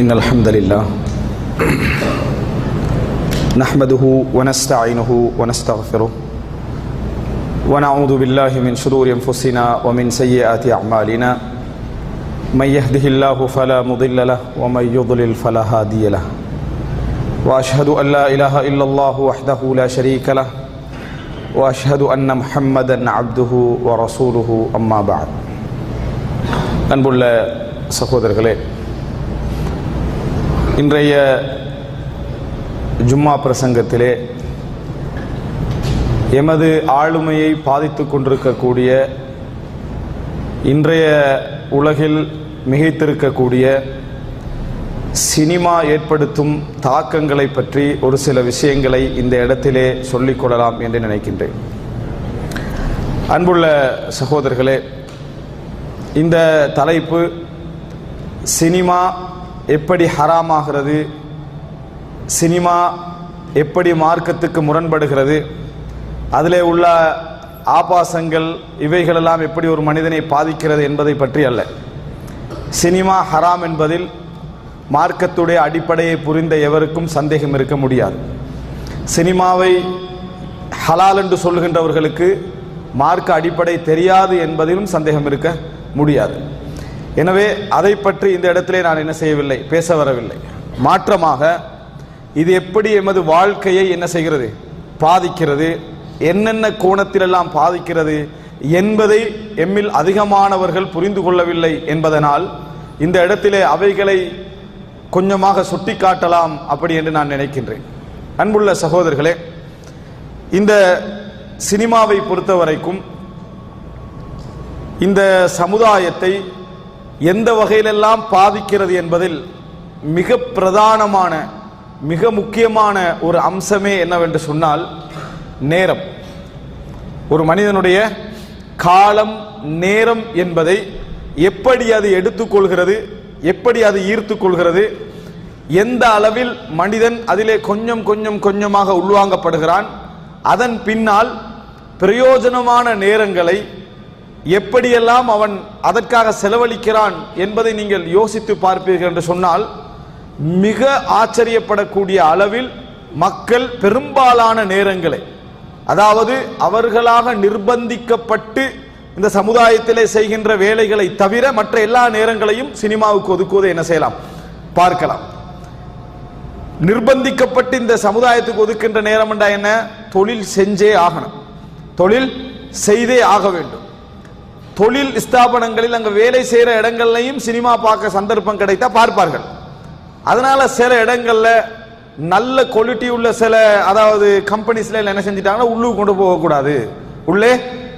إن الحمد لله نحمده ونستعينه ونستغفره ونعوذ بالله من شرور أنفسنا ومن سيئات أعمالنا من يهده الله فلا مضل له ومن يضلل فلا هادي له وأشهد أن لا إله إلا الله وحده لا شريك له وأشهد أن محمدا عبده ورسوله أما بعد அன்புள்ள சகோதரர்களே, இன்றைய ஜும்மா பிரசங்கத்திலே எமது ஆளுமையை பாதித்து கொண்டிருக்கக்கூடிய, இன்றைய உலகில் மிகைத்திருக்கக்கூடிய சினிமா ஏற்படுத்தும் தாக்கங்களை பற்றி ஒரு சில விஷயங்களை இந்த இடத்திலே சொல்லிக்கொள்ளலாம் என்று நினைக்கின்றேன். அன்புள்ள சகோதரர்களே, இந்த தலைப்பு சினிமா எப்படி ஹராமாகிறது, சினிமா எப்படி மார்க்கத்துக்கு முரண்படுகிறது, அதிலே உள்ள ஆபாசங்கள் இவைகளெல்லாம் எப்படி ஒரு மனிதனை பாதிக்கிறது என்பதை பற்றி அல்ல. சினிமா ஹராம் என்பதில் மார்க்கத்துடைய அடிப்படையை புரிந்த எவருக்கும் சந்தேகம் இருக்க முடியாது. சினிமாவை ஹலால் என்று சொல்கின்றவர்களுக்கு மார்க்க அடிப்படை தெரியாது என்பதிலும் சந்தேகம் இருக்க முடியாது. எனவே அதை பற்றி இந்த இடத்திலே நான் என்ன செய்யவில்லை, பேச வரவில்லை. மாற்றமாக இது எப்படி எமது வாழ்க்கையை என்ன செய்கிறது, பாதிக்கிறது, என்னென்ன கோணத்திலெல்லாம் பாதிக்கிறது என்பதை எம்மில் அதிகமானவர்கள் புரிந்து கொள்ளவில்லை என்பதனால் இந்த இடத்திலே அவைகளை கொஞ்சமாக சுட்டி காட்டலாம் அப்படி என்று நான் நினைக்கின்றேன். அன்புள்ள சகோதரர்களே, இந்த சினிமாவை பொறுத்தவரைக்கும் இந்த சமுதாயத்தை எந்த வகையிலெல்லாம் பாதிக்கிறது என்பதில் மிக பிரதானமான, மிக முக்கியமான ஒரு அம்சமே என்னவென்று சொன்னால் நேரம். ஒரு மனிதனுடைய காலம், நேரம் என்பதை எப்படி அது எடுத்துக்கொள்கிறது, எப்படி அது ஈர்த்து கொள்கிறது, எந்த அளவில் மனிதன் அதிலே கொஞ்சம் கொஞ்சம் கொஞ்சமாக உள்வாங்கப்படுகிறான், அதன் பின்னால் பிரயோஜனமான நேரங்களை எப்படியெல்லாம் அவன் அதற்காக செலவழிக்கிறான் என்பதை நீங்கள் யோசித்து பார்ப்பீர்கள் என்று சொன்னால் மிக ஆச்சரியப்படக்கூடிய அளவில் மக்கள் பெரும்பாலான நேரங்களை, அதாவது அவர்களாக நிர்பந்திக்கப்பட்டு இந்த சமுதாயத்திலே செய்கின்ற வேலைகளை தவிர மற்ற எல்லா நேரங்களையும் சினிமாவுக்கு ஒதுக்குவதை என்ன செய்யலாம், பார்க்கலாம். நிர்பந்திக்கப்பட்டு இந்த சமுதாயத்துக்கு ஒதுக்கின்ற நேரம் என்றா என்ன, தொழில் செஞ்சே ஆகணும், தொழில் செய்தே ஆக வேண்டும். தொழில் ஸ்தாபனங்களில் அங்கே வேலை செய்கிற இடங்கள்லையும் சினிமா பார்க்க சந்தர்ப்பம் கிடைத்தா பார்ப்பார்கள். அதனால சில இடங்கள்ல நல்ல குவாலிட்டி உள்ள சில, அதாவது கம்பெனிஸ்ல என்ன செஞ்சிட்டாங்கன்னா உள்ளுக்கு கொண்டு போகக்கூடாது, உள்ளே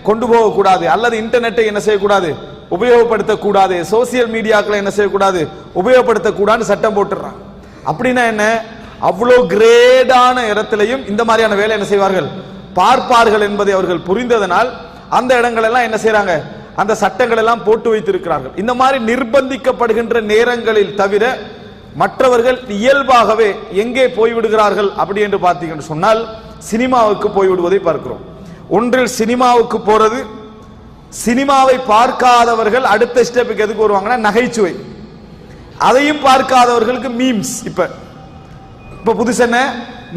கொண்டு போகக்கூடாது, அல்லது இன்டர்நெட்டை என்ன செய்யக்கூடாது, உபயோகப்படுத்தக்கூடாது, சோசியல் மீடியாக்களை என்ன செய்யக்கூடாது, உபயோகப்படுத்தக்கூடாதுன்னு சட்டம் போட்டுறாங்க. அப்படின்னா என்ன, அவ்வளோ கிரேடான இடத்திலையும் இந்த மாதிரியான வேலை என்ன செய்வார்கள், பார்ப்பார்கள் என்பதை அவர்கள் புரிந்ததனால் அந்த இடங்கள் எல்லாம் என்ன செய்யறாங்க, அந்த சட்டங்கள் எல்லாம் போட்டு வைத்திருக்கிறார்கள். இந்த மாதிரி நிர்பந்திக்கப்படுகின்ற நேரங்களில் தவிர மற்றவர்கள் இயல்பாகவே எங்கே போய்விடுகிறார்கள் அப்படி என்று பார்த்தீங்கன்னு சொன்னால் சினிமாவுக்கு போய்விடுவதை பார்க்கிறோம். ஒன்றில் சினிமாவுக்கு போறது, சினிமாவை பார்க்காதவர்கள் அடுத்த ஸ்டெப்புக்கு எதுக்கு வருவாங்கன்னா நகைச்சுவை, அதையும் பார்க்காதவர்களுக்கு மீம்ஸ். இப்ப புதுசு என்ன,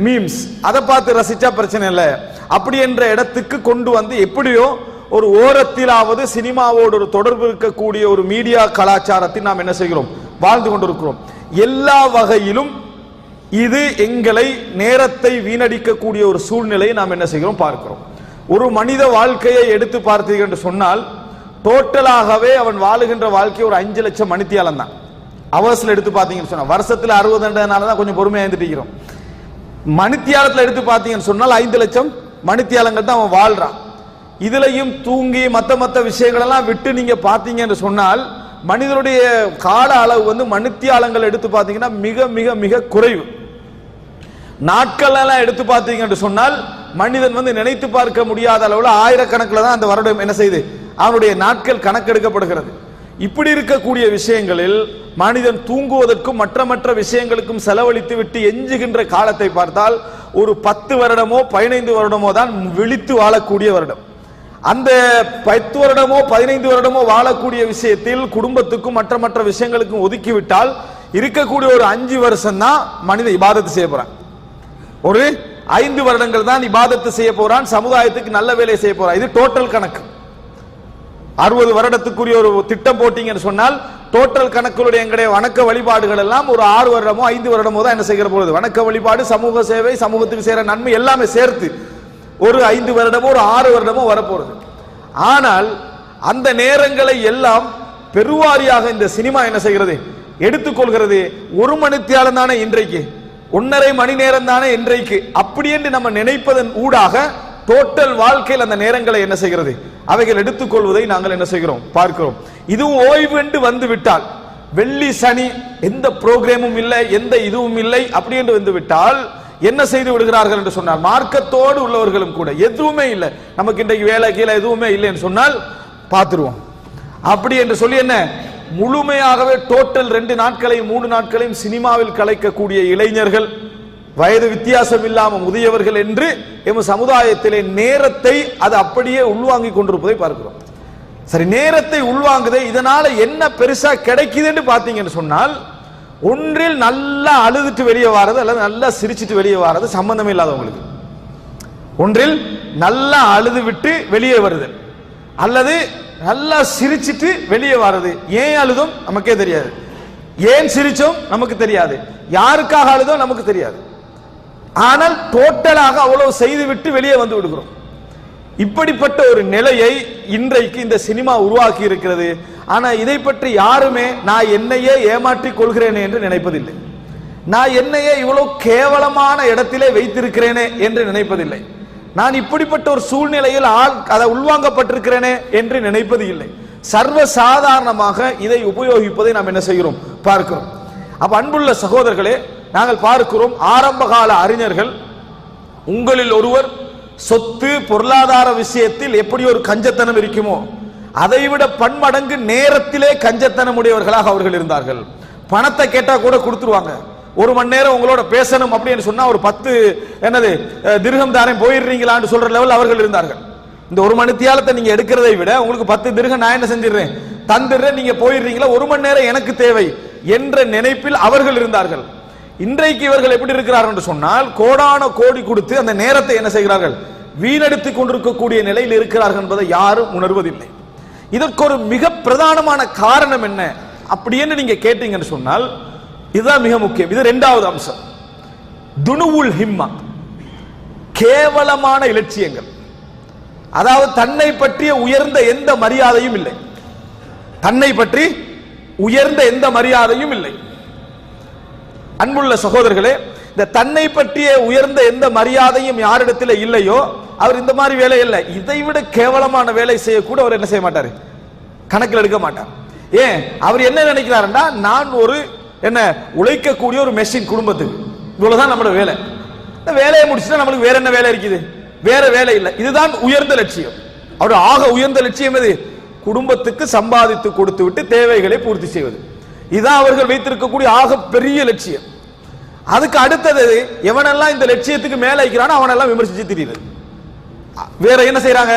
மீம்ஸ், அதை பார்த்து ரசிச்சா பிரச்சனை இல்லை அப்படி என்ற இடத்துக்கு கொண்டு வந்து எப்படியோ ஒரு ஓரத்திலாவது சினிமாவோடு ஒரு தொடர்பு இருக்கக்கூடிய ஒரு மீடியா கலாச்சாரத்தை நாம் என்ன செய்கிறோம், வாழ்ந்து கொண்டிருக்கிறோம். எல்லா வகையிலும் இது எங்களை நேரத்தை வீணடிக்கக்கூடிய ஒரு சூழ்நிலையை நாம் என்ன செய்கிறோம், பார்க்கிறோம். ஒரு மனித வாழ்க்கையை எடுத்து பார்த்தீர்கள் என்று சொன்னால் டோட்டலாகவே அவன் வாழுகின்ற வாழ்க்கை ஒரு 5 லட்சம் மணித்தியாலம் தான். அவர்ஸ்ல எடுத்து பார்த்தீங்கன்னு சொன்னா வருஷத்துல 60 தான் கொஞ்சம் பொறுமையா இருந்துட்டு. மணித்தியாலத்தில் எடுத்து பார்த்தீங்கன்னு சொன்னால் 5 லட்சம் மணித்தியாலங்கள் தான் அவன் வாழ்றான். இதுலையும் தூங்கி மற்ற விஷயங்கள் எல்லாம் விட்டு நீங்க பாத்தீங்க என்று சொன்னால் மனிதனுடைய கால அளவு வந்து மணித்தியாலங்கள் எடுத்து பார்த்தீங்கன்னா மிக மிக மிக குறைவு. நாட்கள் எல்லாம் எடுத்து பார்த்தீங்க என்று சொன்னால் மனிதன் வந்து நினைத்து பார்க்க முடியாத அளவுல ஆயிரக்கணக்கில் தான் அந்த வருடம் என்ன செய்து அவனுடைய நாட்கள் கணக்கெடுக்கப்படுகிறது. இப்படி இருக்கக்கூடிய விஷயங்களில் மனிதன் தூங்குவதற்கும் மற்ற விஷயங்களுக்கும் செலவழித்து விட்டு எஞ்சுகின்ற காலத்தை பார்த்தால் ஒரு 10 வருடமோ 15 வருடமோ தான் விழித்து வாழக்கூடிய வருடம். அந்த 10 வருடமோ 15 வருடமோ வாழக்கூடிய விஷயத்தில் குடும்பத்துக்கும் மற்ற விஷயங்களுக்கும் ஒதுக்கிவிட்டால் இருக்கக்கூடிய ஒரு 5 வருஷம் தான் மனித இபாதத்து செய்ய போறான். ஒரு 5 வருடங்கள் தான் இபாதத்து செய்ய போறான், சமுதாயத்துக்கு நல்ல வேலை செய்ய போறான். இது டோட்டல் கணக்கு. 60 வருடத்துக்குரிய ஒரு திட்டம் போட்டீங்கன்னு சொன்னால் டோட்டல் கணக்குடைய எங்களுடைய வணக்க வழிபாடுகள் எல்லாம் ஒரு 6 வருடமோ 5 வருடமோ தான் என்ன செய்கிற பொழுது வணக்க வழிபாடு, சமூக சேவை, சமூகத்துக்கு செய்யற நன்மை எல்லாமே சேர்த்து ஒரு 5 வருடமோ ஒரு 6 வருடமோ வரப்போறது. ஆனால் அந்த நேரங்களை எல்லாம் பெருவாரியாக இந்த சினிமா என்ன செய்கிறது, எடுத்துக்கொள்கிறது. 1 மணித்தியாலம் தானே இன்றைக்கு, 1.5 மணி நேரம் தானே இன்றைக்கு, அப்படி என்று நம்ம நினைப்பதன் ஊடாக டோட்டல் வாழ்க்கையில் அந்த நேரங்களை என்ன செய்கிறது, அவைகள் எடுத்துக்கொள்வதை நாங்கள் என்ன செய்கிறோம், பார்க்கிறோம். இதுவும் ஓய்வு என்று வந்து விட்டால், வெள்ளி சனி எந்த புரோகிராமும் இல்லை, எந்த இதுவும் இல்லை, அப்படி என்று வந்து விட்டால் என்ன செய்து விடுகிறார்கள் என்று சொன்னால், மார்க்கத்தோடு உள்ளவர்களும் கூட எதுவுமே இல்லை, நமக்கு இன்றைக்கு வேலை கீழே எதுவுமே இல்லை என்று சொன்னால் பார்த்துருவோம். அப்படி என்று சொல்லி என்ன முழுமையாகவே டோட்டல் 2 நாட்களையும் 3 நாட்களையும் சினிமாவில் கலைக்கக்கூடிய இளைஞர்கள், வயது வித்தியாசம் இல்லாமல் முதியவர்கள் என்று எம் சமுதாயத்திலே நேரத்தை அது அப்படியே உள்வாங்கி கொண்டிருப்பதை பார்க்கிறோம். சரி, நேரத்தை உள்வாங்குதே, இதனால என்ன பெருசா கிடைக்குதுன்னு பார்த்தீங்கன்னு சொன்னால், ஒன்றில் நல்லா அழுதுட்டு வெளியே வாரது அல்லது நல்லா சிரிச்சிட்டு வெளியே வாரது சம்பந்தமே இல்லாதவங்களுக்கு. ஒன்றில் நல்லா அழுது விட்டு வெளியே வருது அல்லது நல்லா சிரிச்சிட்டு வெளியே வாரது. ஏன் அழுதும் நமக்கே தெரியாது, ஏன் சிரிச்சோம் நமக்கு தெரியாது, யாருக்காக அழுதும் நமக்கு தெரியாது. ஆனால் டோட்டலாக அவ்வளவு செய்து விட்டு வெளியே வந்து விடுகிறோம். இப்படிப்பட்ட ஒரு நிலையை இன்றைக்கு இந்த சினிமா உருவாக்கி இருக்கிறது. ஆனா இதை பற்றி யாருமே நான் என்னையே ஏமாற்றிக் கொள்கிறேனே என்று நினைப்பதில்லை, நான் என்னையே இவ்வளவு கேவலமான இடத்திலே வைத்திருக்கிறேனே என்று நினைப்பதில்லை, நான் இப்படிப்பட்ட ஒரு சூழ்நிலையில் அதை உள்வாங்கப்பட்டிருக்கிறேனே என்று நினைப்பது இல்லை. சர்வ சாதாரணமாக இதை உபயோகிப்பதை நாம் என்ன செய்கிறோம், பார்க்கிறோம். அப்ப அன்புள்ள சகோதரர்களே, நாங்கள் பார்க்கிறோம் ஆரம்பகால அறிஞர்கள், உங்களில் ஒருவர் சொத்து பொருளாதார விஷயத்தில் எப்படி ஒரு கஞ்சத்தனம் இருக்குமோ அதைவிட பன்மடங்கு நேரத்திலே கஞ்சத்தனம் உடையவர்களாக அவர்கள் இருந்தார்கள். பணத்தை கேட்டா கூட கொடுத்துருவாங்க. 1 மணி நேரம் உங்களோட பேசணும் அப்படின்னு சொன்னா ஒரு 10 என்னது திர்ஹம் தாரம் போயிடுறீங்களான்னு சொல்ற லெவல் அவர்கள் இருந்தார்கள். இந்த 1 மணி தியாலத்தை நீங்க எடுக்கிறதை விட உங்களுக்கு 10 திர்ஹம் நான் என்ன செஞ்சிடறேன், தந்துடுறேன், நீங்க போயிடுறீங்களா, 1 மணி நேரம் எனக்கு தேவை என்ற நினைப்பில் அவர்கள் இருந்தார்கள். இன்றைக்கு இவர்கள் எப்படி இருக்கிறார்கள் என்று சொன்னால், கோடான கோடி கொடுத்து அந்த நேரத்தை என்ன செய்கிறார்கள், வீணடித்துக் கொண்டிருக்கக்கூடிய நிலையில் இருக்கிறார்கள் என்பதை யாரும் உணர்வதில்லை. இதற்கு ஒரு மிக பிரதானமான காரணம் என்ன அப்படின்னு நீங்க கேட்டீங்கன்னு சொன்னால், இதுதான் மிக முக்கியம். இது 2வது அம்சம், துனுவுல் ஹிம்மா, கேவலமான இலட்சியங்கள். அதாவது தன்னை பற்றிய உயர்ந்த எந்த மரியாதையும் இல்லை, தன்னை பற்றி உயர்ந்த எந்த மரியாதையும் இல்லை. அன்புள்ள சகோதரர்களே, இந்த தன்னை பற்றிய உயர்ந்த எந்த மரியாதையும் யாரிடத்தில் இல்லையோ அவர் இந்த மாதிரி வேலை இல்லை, இதைவிட கேவலமான வேலை செய்யக்கூட அவர் என்ன செய்ய மாட்டார், கணக்கில் எடுக்க மாட்டார். ஏன், அவர் என்ன நினைக்கிறாருன்னா, நான் ஒரு என்ன உழைக்கக்கூடிய ஒரு மெஷின், குடும்பத்துக்கு இவ்வளவுதான் நம்மளோட வேலை, இந்த வேலையை முடிச்சுட்டா நம்மளுக்கு வேற என்ன வேலை இருக்குது, வேற வேலை இல்லை. இதுதான் உயர்ந்த லட்சியம். அவருடைய ஆக உயர்ந்த லட்சியம் எது, குடும்பத்துக்கு சம்பாதித்து கொடுத்து விட்டு தேவைகளை பூர்த்தி செய்வது. இதுதான் அவர்கள் வைத்திருக்கக்கூடிய ஆக பெரிய லட்சியம். அதுக்கு அடுத்தது எவனெல்லாம் இந்த லட்சியத்துக்கு மேல இருக்கிறானோ அவனெல்லாம் விமர்சிச்சு தெரியுது. வேற என்ன செய்யறாங்க,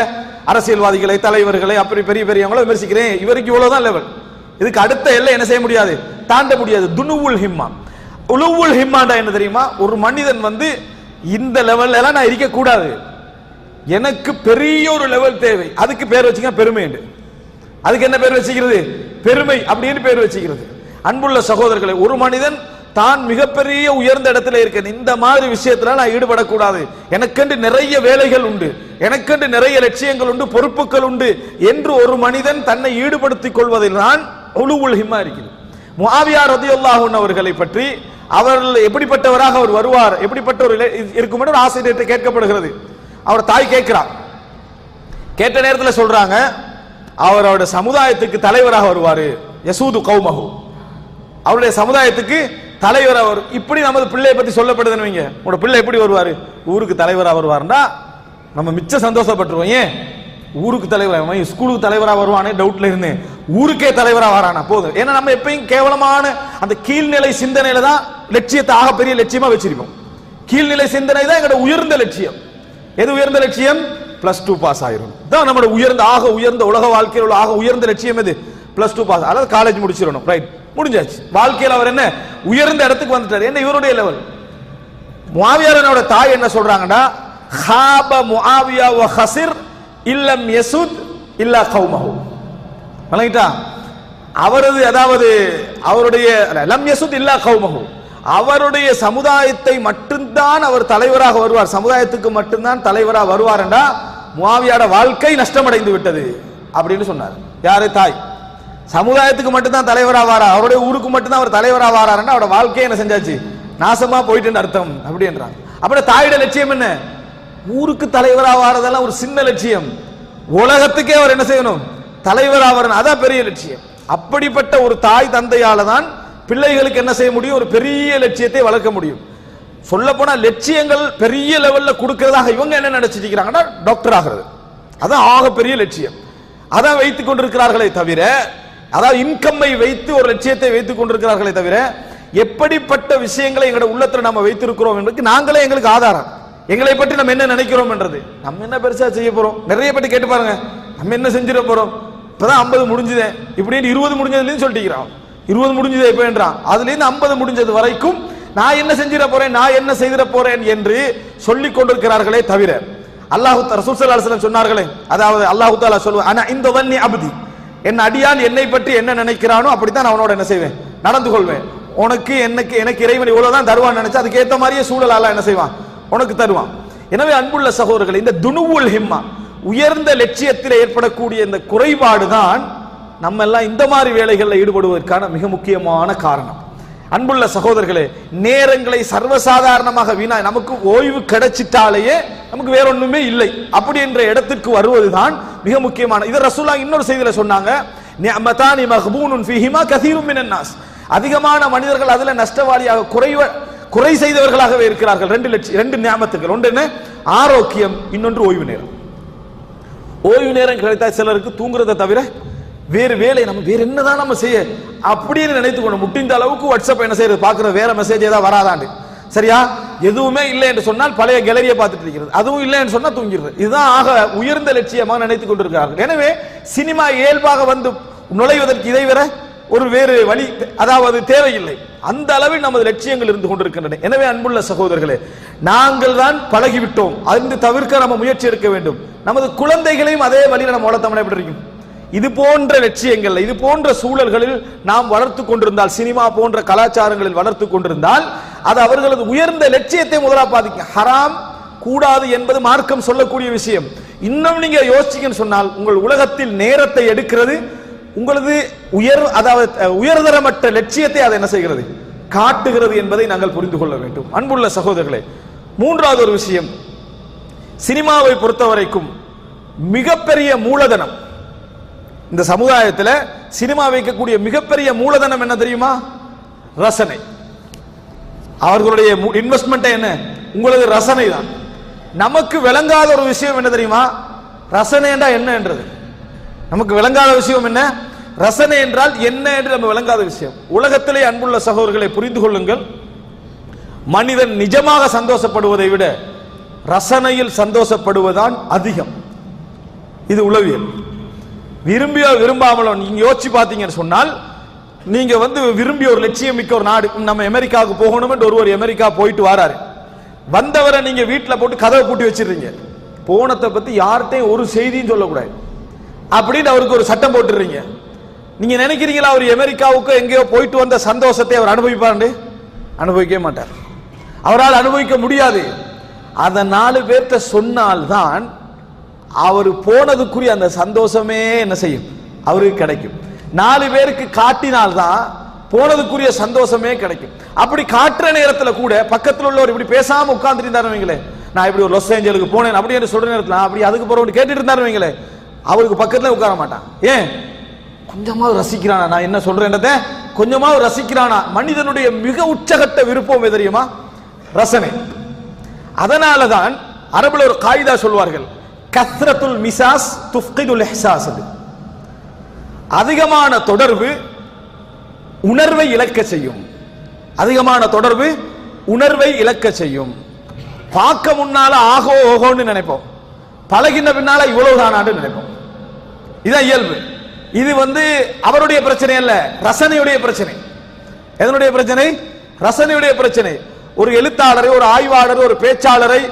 அரசியல்வாதிகளை, தலைவர்களை, அப்படி பெரிய பெரியவங்களை விமர்சிக்கிறேன், இவருக்கு இவ்வளவுதான் லெவல், இதுக்கு அடுத்த எல்லை என்ன செய்ய முடியாது, தாண்ட முடியாது. துனுவுல் ஹிம்மா, உலுவுல் ஹிம்மாண்டா என்ன தெரியுமா, ஒரு மனிதன் வந்து இந்த லெவல்ல எல்லாம் நான் இருக்க கூடாது, எனக்கு பெரிய ஒரு லெவல் தேவை, அதுக்கு பேர் வச்சுக்க பெருமை. அதுக்கு என்ன பேர் வச்சுக்கிறது, பெருமை அப்படின்னு பேர் வச்சுக்கிறது. அன்புள்ள சகோதரர்களை, ஒரு மனிதன் தான் மிகப்பெரிய உயர்ந்த இடத்துல இருக்க, இந்த மாதிரி விஷயத்துல நான் ஈடுபடக்கூடாது, எனக்கென்று நிறைய வேலைகள் உண்டு, எனக்கென்று நிறைய லட்சியங்கள் உண்டு, பொறுப்புகள் உண்டு என்று ஒரு மனிதன் தன்னை ஈடுபடுத்திக் கொள்வதில் தான் உலுவுல் ஹிம்மா இருக்குது. முஆவியா ரலியல்லாஹு அன்ஹு அவர்களை பற்றி, அவர்கள் எப்படிப்பட்டவராக அவர் வருவார், எப்படிப்பட்ட ஒரு இருக்கும் என்று ஆசிரியர்கிட்ட கேட்கப்படுகிறது. அவர் தாய் கேட்கிறார், கேட்ட நேரத்தில் சொல்றாங்க, அவரோட சமுதாயத்துக்கு தலைவராக வருவாரு, யசூது கௌமஹு, அவருடைய சமுதாயத்துக்கு தலைவராக வரும். இப்படி நமது பிள்ளையை பத்தி சொல்லப்படுதுன்னு வைங்க, உங்களோட பிள்ளை எப்படி வருவாரு, ஊருக்கு தலைவராக வருவாருன்னா நம்ம மிச்ச சந்தோஷப்பட்டுருவோம். ஏன், ஊருக்கு தலைவராக, ஸ்கூலுக்கு தலைவராக வருவானே டவுட்ல இருந்தேன், ஊருக்கே தலைவராக வரானா போதும். ஏன்னா நம்ம எப்பயும் கேவலமான அந்த கீழ்நிலை சிந்தனையில தான் லட்சியத்தை ஆக பெரிய லட்சியமா வச்சிருப்போம். கீழ்நிலை சிந்தனை தான் எங்களோட உயர்ந்த லட்சியம். எது உயர்ந்த லட்சியம், +2 பாஸ் ஆயிரும் தான் நம்மளோட உயர்ந்த, ஆக உயர்ந்த உலக வாழ்க்கையில் உள்ள ஆக உயர்ந்த லட்சியம் எது, +2 பாஸ், அதாவது காலேஜ் முடிச்சிடணும், ரைட். முடிஞ்சாச்சு. வாழ்க்கையில் அவர் என்ன உயர்ந்த இடத்துக்கு வந்துட்டார். என்ன இவருடைய லெவல். முஆவியாரோட தாய் என்ன சொல்றாங்கன்னா, ஹாப முஆவியா வ ஹஸிர் இல்லம் யசுத் இல்லா கௌமஹு. வணங்கிட்டா அவரது, அதாவது அவருடைய லம் யசுத் இல்லா கௌமஹு, அவருடைய சமுதாயத்தை மட்டும்தான் அவர் தலைவராக வருவார், சமுதாயத்துக்கு மட்டும்தான் தலைவராக வருவார் என்றா முஆவியாட வாழ்க்கை நஷ்டமடைந்து விட்டது அப்படின்னு சொன்னார். யாரு? தாய். சமுதாயத்துக்கு மட்டும்தான் தலைவராக வாரா, அவருடைய ஊருக்கு மட்டும்தான் அவர் தலைவராக வாராருன்னா அவரோட வாழ்க்கையை என்ன செஞ்சாச்சு, நாசமா போயிட்டு அர்த்தம் அப்படின்றாங்க. அப்படி தாயோட லட்சியம் என்ன? ஊருக்கு தலைவராக வாரதெல்லாம் ஒரு சின்ன லட்சியம், உலகத்துக்கே அவர் என்ன செய்யணும், தலைவராக வரணும், அதான் பெரிய லட்சியம். அப்படிப்பட்ட ஒரு தாய் தந்தையால தான் பிள்ளைகளுக்கு என்ன செய்ய முடியும், ஒரு பெரிய லட்சியத்தை வளர்க்க முடியும். சொல்ல போனா லட்சியங்கள் பெரிய லெவல்ல கொடுக்கிறதாக இவங்க என்ன நினைச்சிட்டு இருக்கிறாங்கன்னா டாக்டர் ஆகிறது, அதான் ஆக பெரிய லட்சியம். அதான் வைத்துக் கொண்டிருக்கிறார்களே தவிர, அதாவது இன்கம்மை வைத்து ஒரு லட்சியத்தை வைத்துக் கொண்டிருக்கிறார்களே தவிர, எப்படிப்பட்ட விஷயங்களை எங்களோட உள்ளத்துல நம்ம வைத்திருக்கிறோம் என்பதற்கு நாங்களே எங்களுக்கு ஆதாரம். எங்களை பற்றி நம்ம என்ன நினைக்கிறோம் என்றது, நம்ம என்ன பெருசா செய்ய போறோம், நிறைய பற்றி கேட்டு பாருங்க, நம்ம என்ன செஞ்சிட போறோம், இப்பதான் 50 முடிஞ்சதே, இப்படின்னு 20 முடிஞ்சதுன்னு சொல்லிக்கிறான், 20 முடிஞ்சதே இப்ப என்றான், அதுல இருந்து 50 முடிஞ்சது வரைக்கும் நான் என்ன செஞ்சிட போறேன், நான் என்ன செய்திட போறேன் என்று சொல்லிக் கொண்டிருக்கிறார்களே தவிர, அல்லாஹ் ரசூல் ஸல்லல்லாஹு அலைஹி வஸல்லம் சொன்னார்களே, அதாவது அல்லாஹ் தஆலா சொல்வார், அன இந்த வன்னி அப்தி, என் அடியான் என்னை பற்றி என்ன நினைக்கிறானோ அப்படித்தான் அவனோட என்ன செய்வேன், நடந்து கொள்வேன். உனக்கு எனக்கு இறைவன் இவ்வளவுதான் தருவான்னு நினைச்சா அதுக்கு ஏத்த மாதிரியே சூழல் அல்லாஹ் என்ன செய்வான், உனக்கு தருவான். எனவே அன்புள்ள சகோதரர்களே, இந்த துனுவுல் ஹிம்மா, உயர்ந்த லட்சியத்தில் ஏற்படக்கூடிய இந்த குறைபாடு தான் நம்ம எல்லாம் இந்த மாதிரி வேலைகளில் ஈடுபடுவதற்கான மிக முக்கியமான காரணம். அன்புள்ள சகோதரர்களே, நேரங்களை சர்வசாதாரணமாக வீணா, நமக்கு ஓய்வு கிடைச்சிட்டாலேயே நமக்கு வேற ஒண்ணுமே இல்லை அப்படி என்ற இடத்திற்கு வருவதுதான் மிக முக்கியமான. இது ரசூலுல்லாஹ் இன்னொரு செய்தியில சொன்னாங்க, நிஅமதானி மக்பூனுன் ஃபீஹிமா கஸீரும் மினன் நாஸ், அதிகமான மனிதர்கள் அதுல நஷ்டவாளியாக குறை செய்தவர்களாகவே இருக்கிறார்கள். ரெண்டு நியாமத்துகள், ஒன்று என்ன, ஆரோக்கியம், இன்னொன்று ஓய்வு நேரம். ஓய்வு நேரம் கிடைத்தா சிலருக்கு தூங்குறதை தவிர வேறு வேலை நம்ம வேற என்னதான் நம்ம செய்ய அப்படின்னு நினைத்துக்கணும். முட்டிந்த அளவுக்கு வாட்ஸ்அப் என்ன செய்யறது, பாக்குற வேற மெசேஜ் ஏதாவது வராதாண்டு, சரியா, எதுவுமே இல்லை என்று சொன்னால் பழைய கேலரியை பார்த்துட்டு இருக்கிறது, அதுவும் இல்லை என்று சொன்னா தூங்கிடுறது. இதுதான் ஆக உயர்ந்த லட்சியமாக நினைத்துக் கொண்டிருக்கிறார்கள். எனவே சினிமா இயல்பாக வந்து நுழைவதற்கு இதை வேற ஒரு வேறு வழி, அதாவது தேவையில்லை. அந்த அளவில் நமது லட்சியங்கள் இருந்து கொண்டிருக்கின்றன. எனவே அன்புள்ள சகோதரர்களே, நாங்கள் தான் பழகிவிட்டோம், அதிலிருந்து தவிர்க்க நம்ம முயற்சி எடுக்க வேண்டும். நமது குழந்தைகளையும் அதே வழியில் நம்ம வளர்த்தோம்னா எப்படி இருக்கும்? இது போன்ற லட்சியங்கள், இது போன்ற சூழல்களில் நாம் வளர்த்து கொண்டிருந்தால், சினிமா போன்ற கலாச்சாரங்களில் வளர்த்து கொண்டிருந்தால், அது அவர்களது உயர்ந்த லட்சியத்தை முதலா பாதிக்கும். ஹராம் கூடாது என்பது மார்க்கம் சொல்லக்கூடிய விஷயம். இன்னும் நீங்க யோசிச்சீங்கன்னு சொன்னால், உங்கள் உலகத்தில் நேரத்தை எடுக்கிறது உங்களது அதாவது உயர்தரமற்ற லட்சியத்தை அதை என்ன செய்கிறது, காட்டுகிறது என்பதை நாங்கள் புரிந்து கொள்ள வேண்டும். அன்புள்ள சகோதரர்களே, மூன்றாவது ஒரு விஷயம், சினிமாவை பொறுத்த வரைக்கும் மிகப்பெரிய மூலதனம், இந்த சமுதாயத்தில் சினிமா வைக்கக்கூடிய மிகப்பெரிய மூலதனம் என்ன தெரியுமா? ரசனை. அவர்களுடைய இன்வெஸ்ட்மெண்ட் என்ன? உங்களது ரசனை தான். நமக்கு விளங்காத ஒரு விஷயம் என்ன தெரியுமா? ரசனை என்றால் என்ன என்றது நமக்கு விளங்காத விஷயம் என்ன? ரசனை என்றால் என்ன என்று நம்ம விளங்காத விஷயம். உலகத்திலே அன்புள்ள சகோதரர்களை புரிந்து கொள்ளுங்கள், மனிதன் நிஜமாக சந்தோஷப்படுவதை விட ரசனையில் சந்தோஷப்படுவதுதான் அதிகம். இது உளவியல். விரும்பியோ விரும்பாமலோ நீங்க யோசிச்சு பார்த்தீங்கன்னு சொன்னால், நீங்க விரும்பிய ஒரு லட்சியம் மிக்க ஒரு நாடு, நம்ம அமெரிக்காவுக்கு போகணும் என்று ஒருவர் அமெரிக்கா போயிட்டு வராரு. வந்தவரை நீங்க வீட்டில் போட்டு கதவை பூட்டி வச்சிருக்கீங்க, போனத்தை பத்தி யார்கிட்டையும் ஒரு செய்தியும் சொல்லக்கூடாது அப்படின்னு அவருக்கு ஒரு சட்டம் போட்டுறீங்க. நீங்க நினைக்கிறீங்களா அவர் அமெரிக்காவுக்கு எங்கேயோ போயிட்டு வந்த சந்தோஷத்தை அவர் அனுபவிப்பாரு? அனுபவிக்க மாட்டார், அவரால் அனுபவிக்க முடியாது. அதை 4 பேர்த்த சொன்னால்தான் அவர் போனதுக்குரிய அந்த சந்தோஷமே என்ன செய்யும், அவருக்கு கிடைக்கும். 4 பேருக்கு காட்டினால்தான் போனதுக்குரிய சந்தோஷமே கிடைக்கும். அப்படி காட்டுற நேரத்தில் கூட பக்கத்தில் உள்ளவர் இப்படி பேசாம உட்கார்ந்துட்டு இருந்தாருவீங்களே, நான் இப்படி ஒரு லாஸ் ஏஞ்சலுக்கு போனேன் அப்படி என்று சொல்ற நேரத்தில் அப்படி அதுக்கு போறவங்க கேட்டுட்டு இருந்தாருவீங்களே, அவருக்கு பக்கத்துல உட்கார மாட்டான். ஏன்? கொஞ்சமாவது ரசிக்கிறானா, நான் என்ன சொல்றேன்றத கொஞ்சமாவது ரசிக்கிறானா. மனிதனுடைய மிக உச்சகட்ட விருப்பம் தெரியுமா? ரசனை. அதனாலதான் அரபுல ஒரு காயிதா சொல்வார்கள், கஸ்ரத்துல் மிசாஸ் துஃப்கிதுல் இஹ்சாஸ். அதிகமான தொடர்பு உணர்வை இழக்க செய்யும். அதிகமான தொடர்பு உணர்வை இழக்க செய்யும். பார்க்க முன்னால ஆகோ ஓகோன்னு நினைப்போம், பழகின பின்னால இவ்வளவுதானான்னு நினைப்போம். இதுதான் இயல்பு. இது அவருடைய பிரச்சனை அல்ல, ரசனையுடைய பிரச்சனை. எதனுடைய பிரச்சனை? ரசனையுடைய பிரச்சனை. ஒரு எழுத்தாளரை, ஒரு ஆய்வாளரை, ஒரு பேச்சாளரை,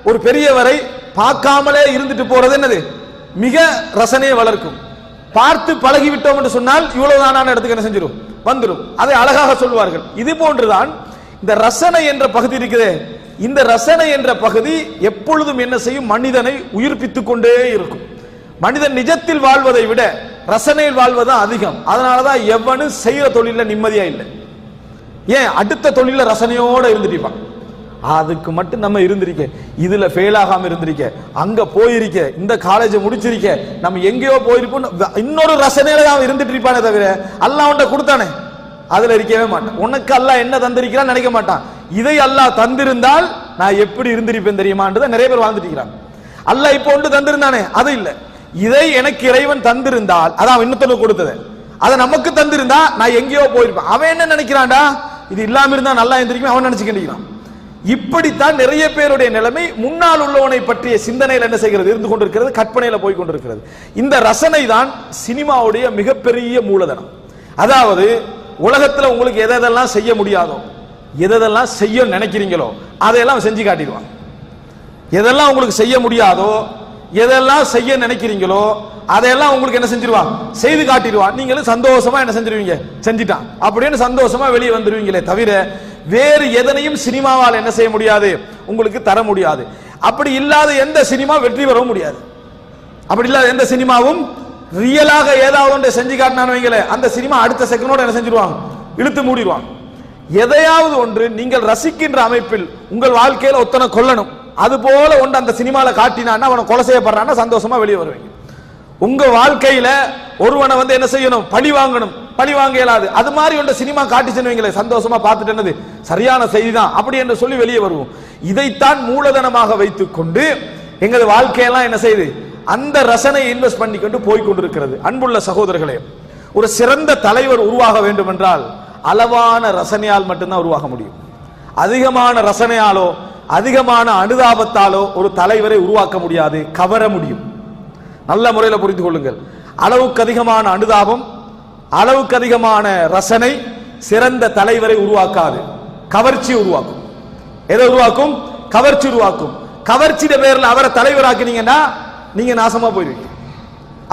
ஒரு பெரியவரை பார்க்காமலே இருந்துட்டு போறது என்னது? மிக ரசனையை வளர்க்கும். பார்த்து பழகிவிட்டோம் என்று சொன்னால் இவ்வளவுதான இடத்துக்கு என்ன செஞ்சிடும், வந்துடும். அதை அழகாக சொல்வார்கள். இது போன்றுதான் இந்த ரசனை என்ற பகுதி இருக்குதே, இந்த ரசனை என்ற பகுதி எப்பொழுதும் என்ன செய்யும்? மனிதனை உயிர்ப்பித்துக் கொண்டே இருக்கும். மனிதன் நிஜத்தில் வாழ்வதை விட ரசனையில் வாழ்வதுதான் அதிகம். அதனாலதான் எவனும் செய்யற தொழில நிம்மதியா இல்லை. ஏன்? அடுத்த தொழில ரசனையோட இருந்துட்டு அதுக்கு மட்டும் நம்ம இருந்திருக்க, இதுல ஃபெயில் ஆகாம இருந்திருக்க, அங்க போயிருக்க, இந்த காலேஜ் முடிச்சிருக்க, நம்ம எங்கேயோ போயிருப்போம், இன்னொரு ரசனையில தான் இருந்துட்டு இருப்பானே தவிர அல்லாஹ் உன்னை கொடுத்தானே அதுல இருக்கவே மாட்டான். உனக்கு அல்லாஹ் என்ன தந்திருக்கிறான் நினைக்க மாட்டான். இதை அல்லாஹ் தந்திருந்தால் நான் எப்படி இருந்திருப்பேன் தெரியுமான்றதை நிறைய பேர் வாழ்ந்துட்டு இருக்கிறாங்க. அல்லாஹ் இப்போ ஒன்று தந்திருந்தானே அது இல்ல, இதை எனக்கு இறைவன் தந்திருந்தால், அதான் இன்னொருத்தருக்கு கொடுத்தது, அதை நமக்கு தந்திருந்தா நான் எங்கேயோ போயிருப்பேன். அவன் என்ன நினைக்கிறான்டா, இது இல்லாம இருந்தா நல்லா இருந்திருக்கும் அவன் நினைச்சுக்கிறான். இப்படித்தான் நிறைய பேருடைய நிலைமை முன்னால் உள்ளவனை பற்றிய சிந்தனையில் என்ன செய்கிறது? இருந்து கொண்டிருக்கிறது, கற்பனையில போய் கொண்டிருக்கிறது. இந்த ரசனை தான் சினிமாவுடைய மிகப்பெரிய மூலதனம். அதாவது உலகத்துல உங்களுக்கு எதெல்லாம் செய்ய முடியாதோ, எதெல்லாம் செய்ய நினைக்கிறீங்களோ அதையெல்லாம் செஞ்சு காட்டிடுவான். எதெல்லாம் உங்களுக்கு செய்ய முடியாதோ, எதெல்லாம் செய்ய நினைக்கிறீங்களோ அதையெல்லாம் உங்களுக்கு என்ன செஞ்சிருவான்? செய்து காட்டிடுவான். நீங்களும் சந்தோஷமா என்ன செஞ்சிருவீங்க? செஞ்சிட்டான் அப்படின்னு சந்தோஷமா வெளியே வந்துருவீங்களே தவிர வேறு எதனையும் சினிமாவால் என்ன செய்ய முடியாது? உங்களுக்கு தர முடியாது. அப்படி இல்லாத எந்த சினிமா வெற்றி பெறவும் முடியாது. அப்படி இல்லாத எந்த சினிமாவும் ரியலாக ஏதாவது ஒன்றை செஞ்சு காட்டினான்னு அந்த சினிமா அடுத்த செகண்டோட என்ன செஞ்சிருவாங்க? இழுத்து மூடிடுவாங்க. எதையாவது ஒன்று நீங்கள் ரசிக்கின்ற அமைப்பில் உங்கள் வாழ்க்கையில ஒத்தனை கொல்லணும், அது போல ஒன்று அந்த சினிமால காட்டினான்னா அவனை கொலை செய்யப்படுறான்னா சந்தோஷமா வெளியே வருவீங்க. உங்க வாழ்க்கையில ஒருவனை என்ன செய்யணும்? பழி வாங்கணும், பழி வாங்க இயலாது. அது மாதிரி ஒன்று சினிமா காட்டி சென்னுவீங்களே, சந்தோஷமா பார்த்துட்டு என்னது சரியான செய்தி தான் அப்படி என்று சொல்லி வெளியே வருவோம். இதைத்தான் மூலதனமாக வைத்துக் கொண்டு எங்களது வாழ்க்கையெல்லாம் என்ன செய்யுது? அந்த ரசனை இன்வெஸ்ட் பண்ணி கொண்டு போய்கொண்டிருக்கிறது. அன்புள்ள சகோதரர்களே, ஒரு சிறந்த தலைவர் உருவாக வேண்டும் என்றால் அளவான ரசனையால் மட்டும்தான் உருவாக முடியும். அதிகமான ரசனையாலோ அதிகமான அனுதாபத்தாலோ ஒரு தலைவரை உருவாக்க முடியாது, கவர முடியும். நல்ல முறையில் புரிந்து கொள்ளுங்கள். அளவுக்கு அதிகமான அனுதாபம், அளவுக்கு அதிகமான ரசனை சிறந்த தலைவரை உருவாக்காது, கவர்ச்சி உருவாக்கும். எதை உருவாக்கும்? கவர்ச்சி உருவாக்கும். கவர்ச்சியிட பேர்ல அவரை தலைவராக்கினீங்கன்னா நீங்க நாசமா போயிருவீங்க.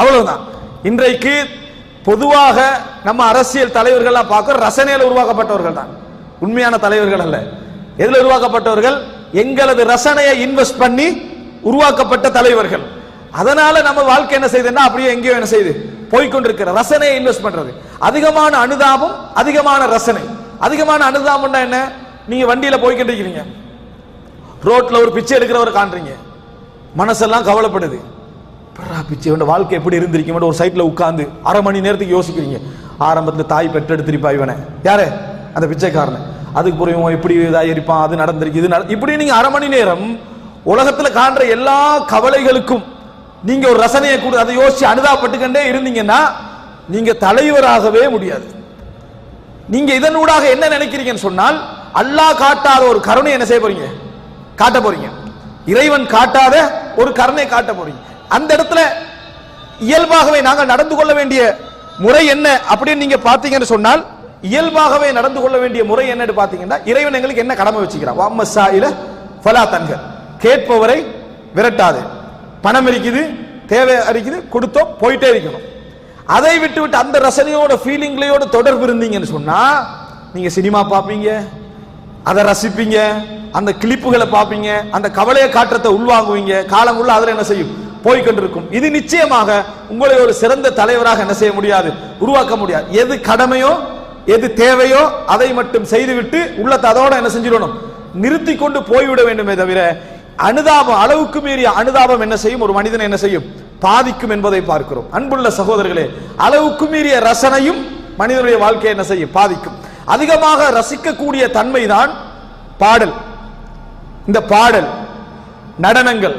அவ்வளவுதான். இன்றைக்கு பொதுவாக நம்ம அரசியல் தலைவர்கள்லாம் பார்க்க ரசனையில உருவாக்கப்பட்டவர்கள் தான், உண்மையான தலைவர்கள் அல்ல. எதுல உருவாக்கப்பட்டவர்கள்? எங்களது ரசனையை இன்வெஸ்ட் பண்ணி உருவாக்கப்பட்ட தலைவர்கள். அதனால நம்ம வாழ்க்கை என்ன செய்யுதுன்னா அப்படியே எங்கேயோ என்ன செய்யுது? போய்கொண்டிருக்கிற ரசனையை இன்வெஸ்ட் பண்றது. அதிகமான அனுதாபம், அதிகமான ரசனை. அதிகமான அனுதாபம்னா என்ன? நீங்க வண்டியில போய்கிட்டு இருக்கிறீங்க, ரோட்ல ஒரு பிச்சை எடுக்கிறவரை காண்றீங்க, மனசெல்லாம் கவலைப்படுது. பிச்சை வாழ்க்கை எப்படி இருந்திருக்கும் ஒரு சைட்ல உட்கார்ந்து அரை மணி நேரத்துக்கு யோசிக்கிறீங்க. ஆரம்பத்தில் தாய் பெற்றெடுத்திருப்பா இவனை, யாரு? அந்த பிச்சைக்காரனை. அதுக்கு பிறகு எப்படி இதாயிருப்பான், அது நடந்திருக்கு, இது இப்படி நீங்க அரை மணி நேரம் உலகத்துல காண்ற எல்லா கவலைகளுக்கும் நீங்க ஒரு ரசனையை கூட அதை யோசிச்சு அனுதாபப்பட்டுக்கண்டே இருந்தீங்கன்னா நீங்க தலைவராகவே முடியாது. நீங்க இதனூடாக என்ன நினைக்கிறீங்கன்னு சொன்னால், அல்லாஹ் காட்டாத ஒரு கருணை என்ன செய்ய போறீங்க? காட்ட போறீங்க. இறைவன் காட்டாத ஒரு கருணை காட்ட போறீங்க. அந்த இடத்துல இயல்பாகவே நாங்கள் நடந்து கொள்ள வேண்டிய முறை என்ன அப்படின்னு நீங்க பாத்தீங்கன்னு சொன்னால், இயல்பாகவே நடந்து கொள்ள வேண்டிய முறை என்னன்னு பாத்தீங்கன்னா, இறைவன் எங்களுக்கு என்ன கடமை வச்சுக்கிறான்? வம்மசாயில ஃபலா தன்ஹர், கேட்பவரை விரட்டாது. பணம் இருக்குது, தேவை இருக்குது, கொடுத்தோம் போயிட்டே இருக்கணும். அதை விட்டு விட்டு அந்த ரசனையோட ஃபீலிங்லையோட தொடர்பு இருந்தீங்கன்னு சொன்னா நீங்க சினிமா பார்ப்பீங்க, அதை ரசிப்பீங்க, அந்த கிளிப்புகளை பார்ப்பீங்க, அந்த கவலையை காற்றத்தை உள்வாங்குவீங்க. காலம் உள்ள அதில் என்ன செய்யும்? போய்கொண்டிருக்கும். இது நிச்சயமாக உங்களை ஒரு சிறந்த தலைவராக என்ன செய்ய முடியாது? உருவாக்க முடியாது. எது கடமையோ எது தேவையோ அதை மட்டும் செய்துவிட்டு உள்ளத்தை அதோட என்ன செஞ்சிடணும்? நிறுத்தி கொண்டு போய்விட வேண்டுமே தவிர அனுதாபம், அளவுக்கு மீறிய அனுதாபம் என்ன செய்யும்? ஒரு மனிதனை என்ன செய்யும்? பாதிக்கும் என்பதை பார்க்கிறோம். அன்புள்ள சகோதரர்களே, அளவுக்கு மீறிய ரசனையும் மனிதனுடைய வாழ்க்கையை என்ன செய்யும்? பாதிக்கும். அதிகமாக ரசிக்கக்கூடிய தன்மைதான் பாடல். இந்த பாடல், நடனங்கள்,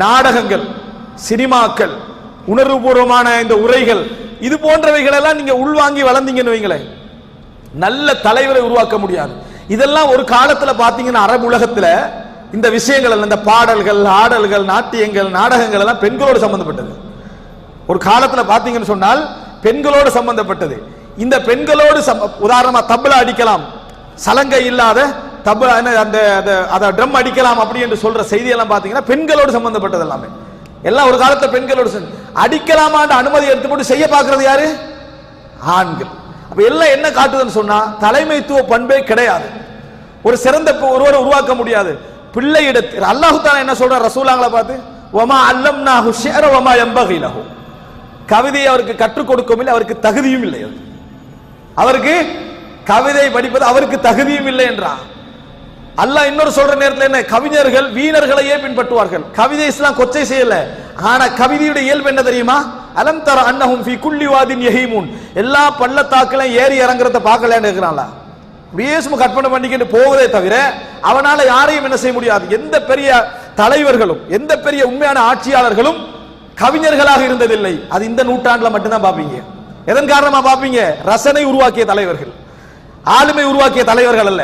நாடகங்கள், சினிமாக்கள், உணர்வுபூர்வமான இந்த உரைகள், இது போன்றவைகள் எல்லாம் நீங்க உள்வாங்கி வளர்ந்தீங்கன்னு வைங்களேன், நல்ல தலைவரை உருவாக்க முடியாது. இதெல்லாம் ஒரு காலத்துல பாத்தீங்கன்னா அரபு உலகத்துல இந்த விஷயங்கள், இந்த பாடல்கள், ஆடல்கள், நாட்டியங்கள், நாடகங்கள் எல்லாம் பெண்களோடு சம்பந்தப்பட்டது. ஒரு காலத்துல பாத்தீங்கன்னு சொன்னால் பெண்களோடு சம்பந்தப்பட்டது. இந்த பெண்களோடு உதாரணமா தபலா அடிக்கலாம், சலங்கை இல்லாத தபலா அந்த ட்ரம் அடிக்கலாம் அப்படி என்று சொல்ற செய்தி எல்லாம் பாத்தீங்கன்னா பெண்களோடு சம்பந்தப்பட்டது எல்லாமே. எல்லாம் ஒரு காலத்துல பெண்களோடு அடிக்கலாமான்ற அனுமதி எடுத்து போட்டு செய்ய பாக்குறது யாரு? ஆண்கள். அப்ப எல்லாம் என்ன காட்டுதுன்னு சொன்னா தலைமைத்துவ பண்பே கிடையாது. ஒரு சிறந்த ஒருவரை உருவாக்க முடியாது. பிள்ளையிடத்தில் அல்லாஹ் தஆலா என்ன சொல்ற ரசூலாங்களை பார்த்து, வமா அல்லம்னாஹு ஷிஅர வமா யம்பகி லஹு, கவிதையை அவருக்கு கற்றுக் கொடுக்கவும் இல்லை, அவருக்கு தகுதியும் இல்லை. அவருக்கு கவிதை படிப்பது அவருக்கு தகுதியும் இல்லை என்றான். அல்லாஹ் இன்னொரு சொல்ற நேரத்தில் என்ன, கவிஞர்கள் வீணர்களையே பின்பற்றுவார்கள். கவிதை இஸ்லாம் கொச்சை செய்யல, ஆனா கவிதையுடைய இயல்பு என்ன தெரியுமா? அலம் தர அன்னஹும் ஃபீ குல்லி வாதின் யஹீமூன், எல்லா பள்ளத்தாக்களையும் ஏறி இறங்குறத பார்க்கலன்னு இருக்கிறான்ல. அப்படியே சும்மா கற்பனை பண்ணிக்கிட்டு போவதே தவிர அவனால யாரையும் என்ன செய்ய முடியாது. எந்த பெரிய தலைவர்களும் எந்த பெரிய உண்மையான ஆட்சியாளர்களும் கவிஞர்களாக இருந்ததில்லை. அது இந்த நூற்றாண்டுல மட்டும்தான் பாப்பீங்க. எதன் காரணமா பாப்பீங்க? ரசனை உருவாக்கிய தலைவர்கள், ஆளுமை உருவாக்கிய தலைவர்கள் அல்ல,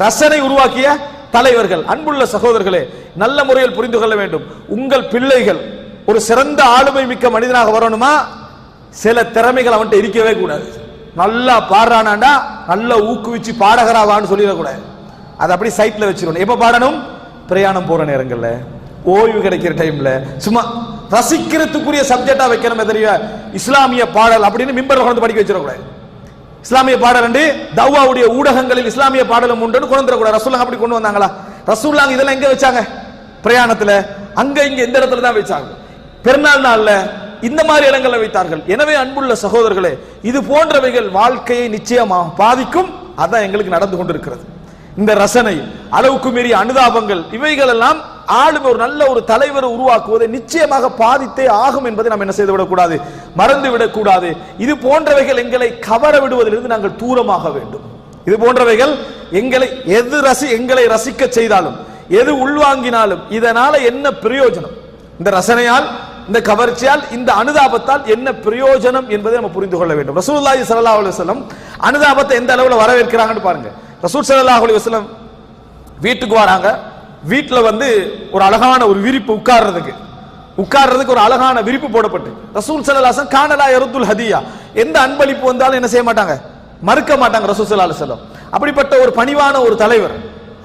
ரசனை உருவாக்கிய தலைவர்கள். அன்புள்ள சகோதரர்களே, நல்ல முறையில் புரிந்து கொள்ள வேண்டும். உங்கள் பிள்ளைகள் ஒரு சிறந்த ஆளுமை மிக்க மனிதனாக வரணுமா, சில திறமைகள் அவன்கிட்ட இருக்கவே கூடாது. நல்லா பாடுறானாண்டா நல்லா ஊக்குவிச்சு பாடகராவான்னு சொல்லிடக்கூடாது. அதை அப்படி சைட்ல வச்சிருக்கணும். எப்ப பாடணும்? பிரயாணம் போற நேரங்கள்ல, ஓய்வு கிடைக்கிற டைம்ல, சும்மா ரசிக்கிறதுக்குரிய சப்ஜெக்டா வைக்கணுமே தெரியும். இஸ்லாமிய பாடல் அப்படின்னு மிம்பர் கொண்டு படிக்க வச்சிடக்கூடாது. இஸ்லாமிய பாடல் என்று தவ்வாவுடைய ஊடகங்களில் இஸ்லாமிய பாடலும் உண்டு கொண்டு வந்துடக்கூடாது. ரசூலுல்லாஹ் அப்படி கொண்டு வந்தாங்களா? ரசூலுல்லாஹ் இதெல்லாம் எங்க வச்சாங்க? பிரயாணத்துல, அங்க இங்க எந்த இடத்துல தான் வச்சாங்க? பெருநாள் நாள்ல இந்த மாதிரி இடங்களை வைத்தார்கள். எனவே அன்புள்ள சகோதரர்களே, இது போன்றவைகள் வாழ்க்கையை நிச்சயமாக பாதிக்கும். அதான் எங்களுக்கு நடந்து கொண்டிருக்கிறது. இந்த ரசனை, அளவுக்கு மீறிய அனுதாபங்கள், இவைகள் எல்லாம் ஆளுமை ஒரு நல்ல ஒரு தலைவரை உருவாக்குவதை நிச்சயமாக பாதித்தே ஆகும் என்பதை நாம் என்ன செய்து விடக்கூடாது, மறந்து விடக்கூடாது. இது போன்றவைகள் எங்களை கவர விடுவதிலிருந்து நாங்கள் தூரமாக வேண்டும். இது போன்றவைகள் எங்களை ரசிக்க செய்தாலும், எது உள்வாங்கினாலும் இதனால என்ன பிரயோஜனம்? இந்த ரசனையால், இந்த கவர்ச்சியால், இந்த அனுதாபத்தால் என்ன பிரயோஜனம் என்பதை நம்ம புரிந்து கொள்ள வேண்டும். ரசூலுல்லாஹி ஸல்லல்லாஹு அலைஹி வஸல்லம் அனுதாபத்தை எந்த அளவுல வரவேற்கிறாங்கன்னு பாருங்க. ரசூல் ஸல்லல்லாஹு அலைஹி வஸல்லம் வீட்டுக்கு வராங்க. வீட்டுல ஒரு அழகான ஒரு விரிப்பு, உட்கார்றதுக்கு ஒரு அழகான விரிப்பு போடப்பட்டு, ரசூல் ஸல்லல்லாஹு அலைஹி வஸல்லம் கானலா யருதுல் ஹதியா, எந்த அன்பளிப்பு வந்தாலும் என்ன செய்ய மாட்டாங்க, மறுக்க மாட்டாங்க ரசூல் ஸல்லல்லாஹு அலைஹி வஸல்லம். அப்படிப்பட்ட ஒரு பணிவான ஒரு தலைவர்.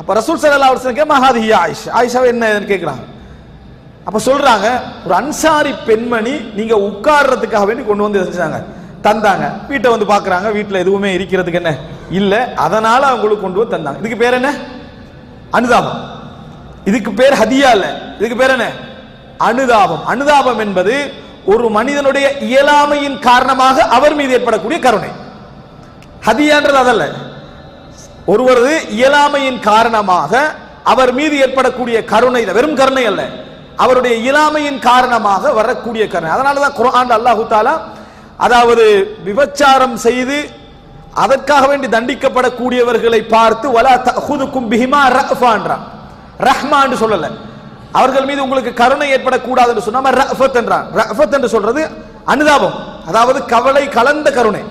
அப்ப ரசூல் ஸல்லல்லாஹு அலைஹி வஸல்லம் மஹாதிஹியா ஆயிஷா, ஆயிஷாவை என்ன கேட்கிறாங்க. அப்ப சொல்றாங்க, ஒரு அன்சாரி பெண்மணி நீங்க உட்கார்றதுக்காக வேண்டி கொண்டு வந்து செஞ்சாங்க, தந்தாங்க. வீட்டை பாக்குறாங்க, வீட்டுல எதுவுமே இருக்கிறதுக்கு என்ன இல்ல, அதனால அவங்களுக்கு கொண்டு வந்து தந்தாங்க. இதுக்கு பேர் என்ன? அனுதாபம். இதுக்கு பேர் ஹதியா இல்ல, இதுக்கு பேர் என்ன? அனுதாபம். அனுதாபம் என்பது ஒரு மனிதனுடைய இயலாமையின் காரணமாக அவர் மீது ஏற்படக்கூடிய கருணை. ஹதியான்றது அதல்ல. ஒருவரது இயலாமையின் காரணமாக அவர் மீது ஏற்படக்கூடிய கருணை, வெறும் கருணை அல்ல, அவருடைய இயலாமையின் காரணமாக வரக்கூடிய கருணை. அதனாலதான் குர்ஆன்ல அல்லாஹ் தஆலா, அதாவது விபச்சாரம் செய்து அதற்காக வேண்டி தண்டிக்கப்படக்கூடியவர்களை பார்த்து வலா தஅஹுதுகும் பிஹிமா ரஃபான்றான். ரஹ்மான்னு சொல்லல, அவர்கள் மீது உங்களுக்கு கருணை ஏற்படக்கூடாது என்று சொன்னா ரஃபத் என்றான். ரஃபத் என்று சொல்றது அனுதாபம், அதாவது கவலை கலந்த கருணை,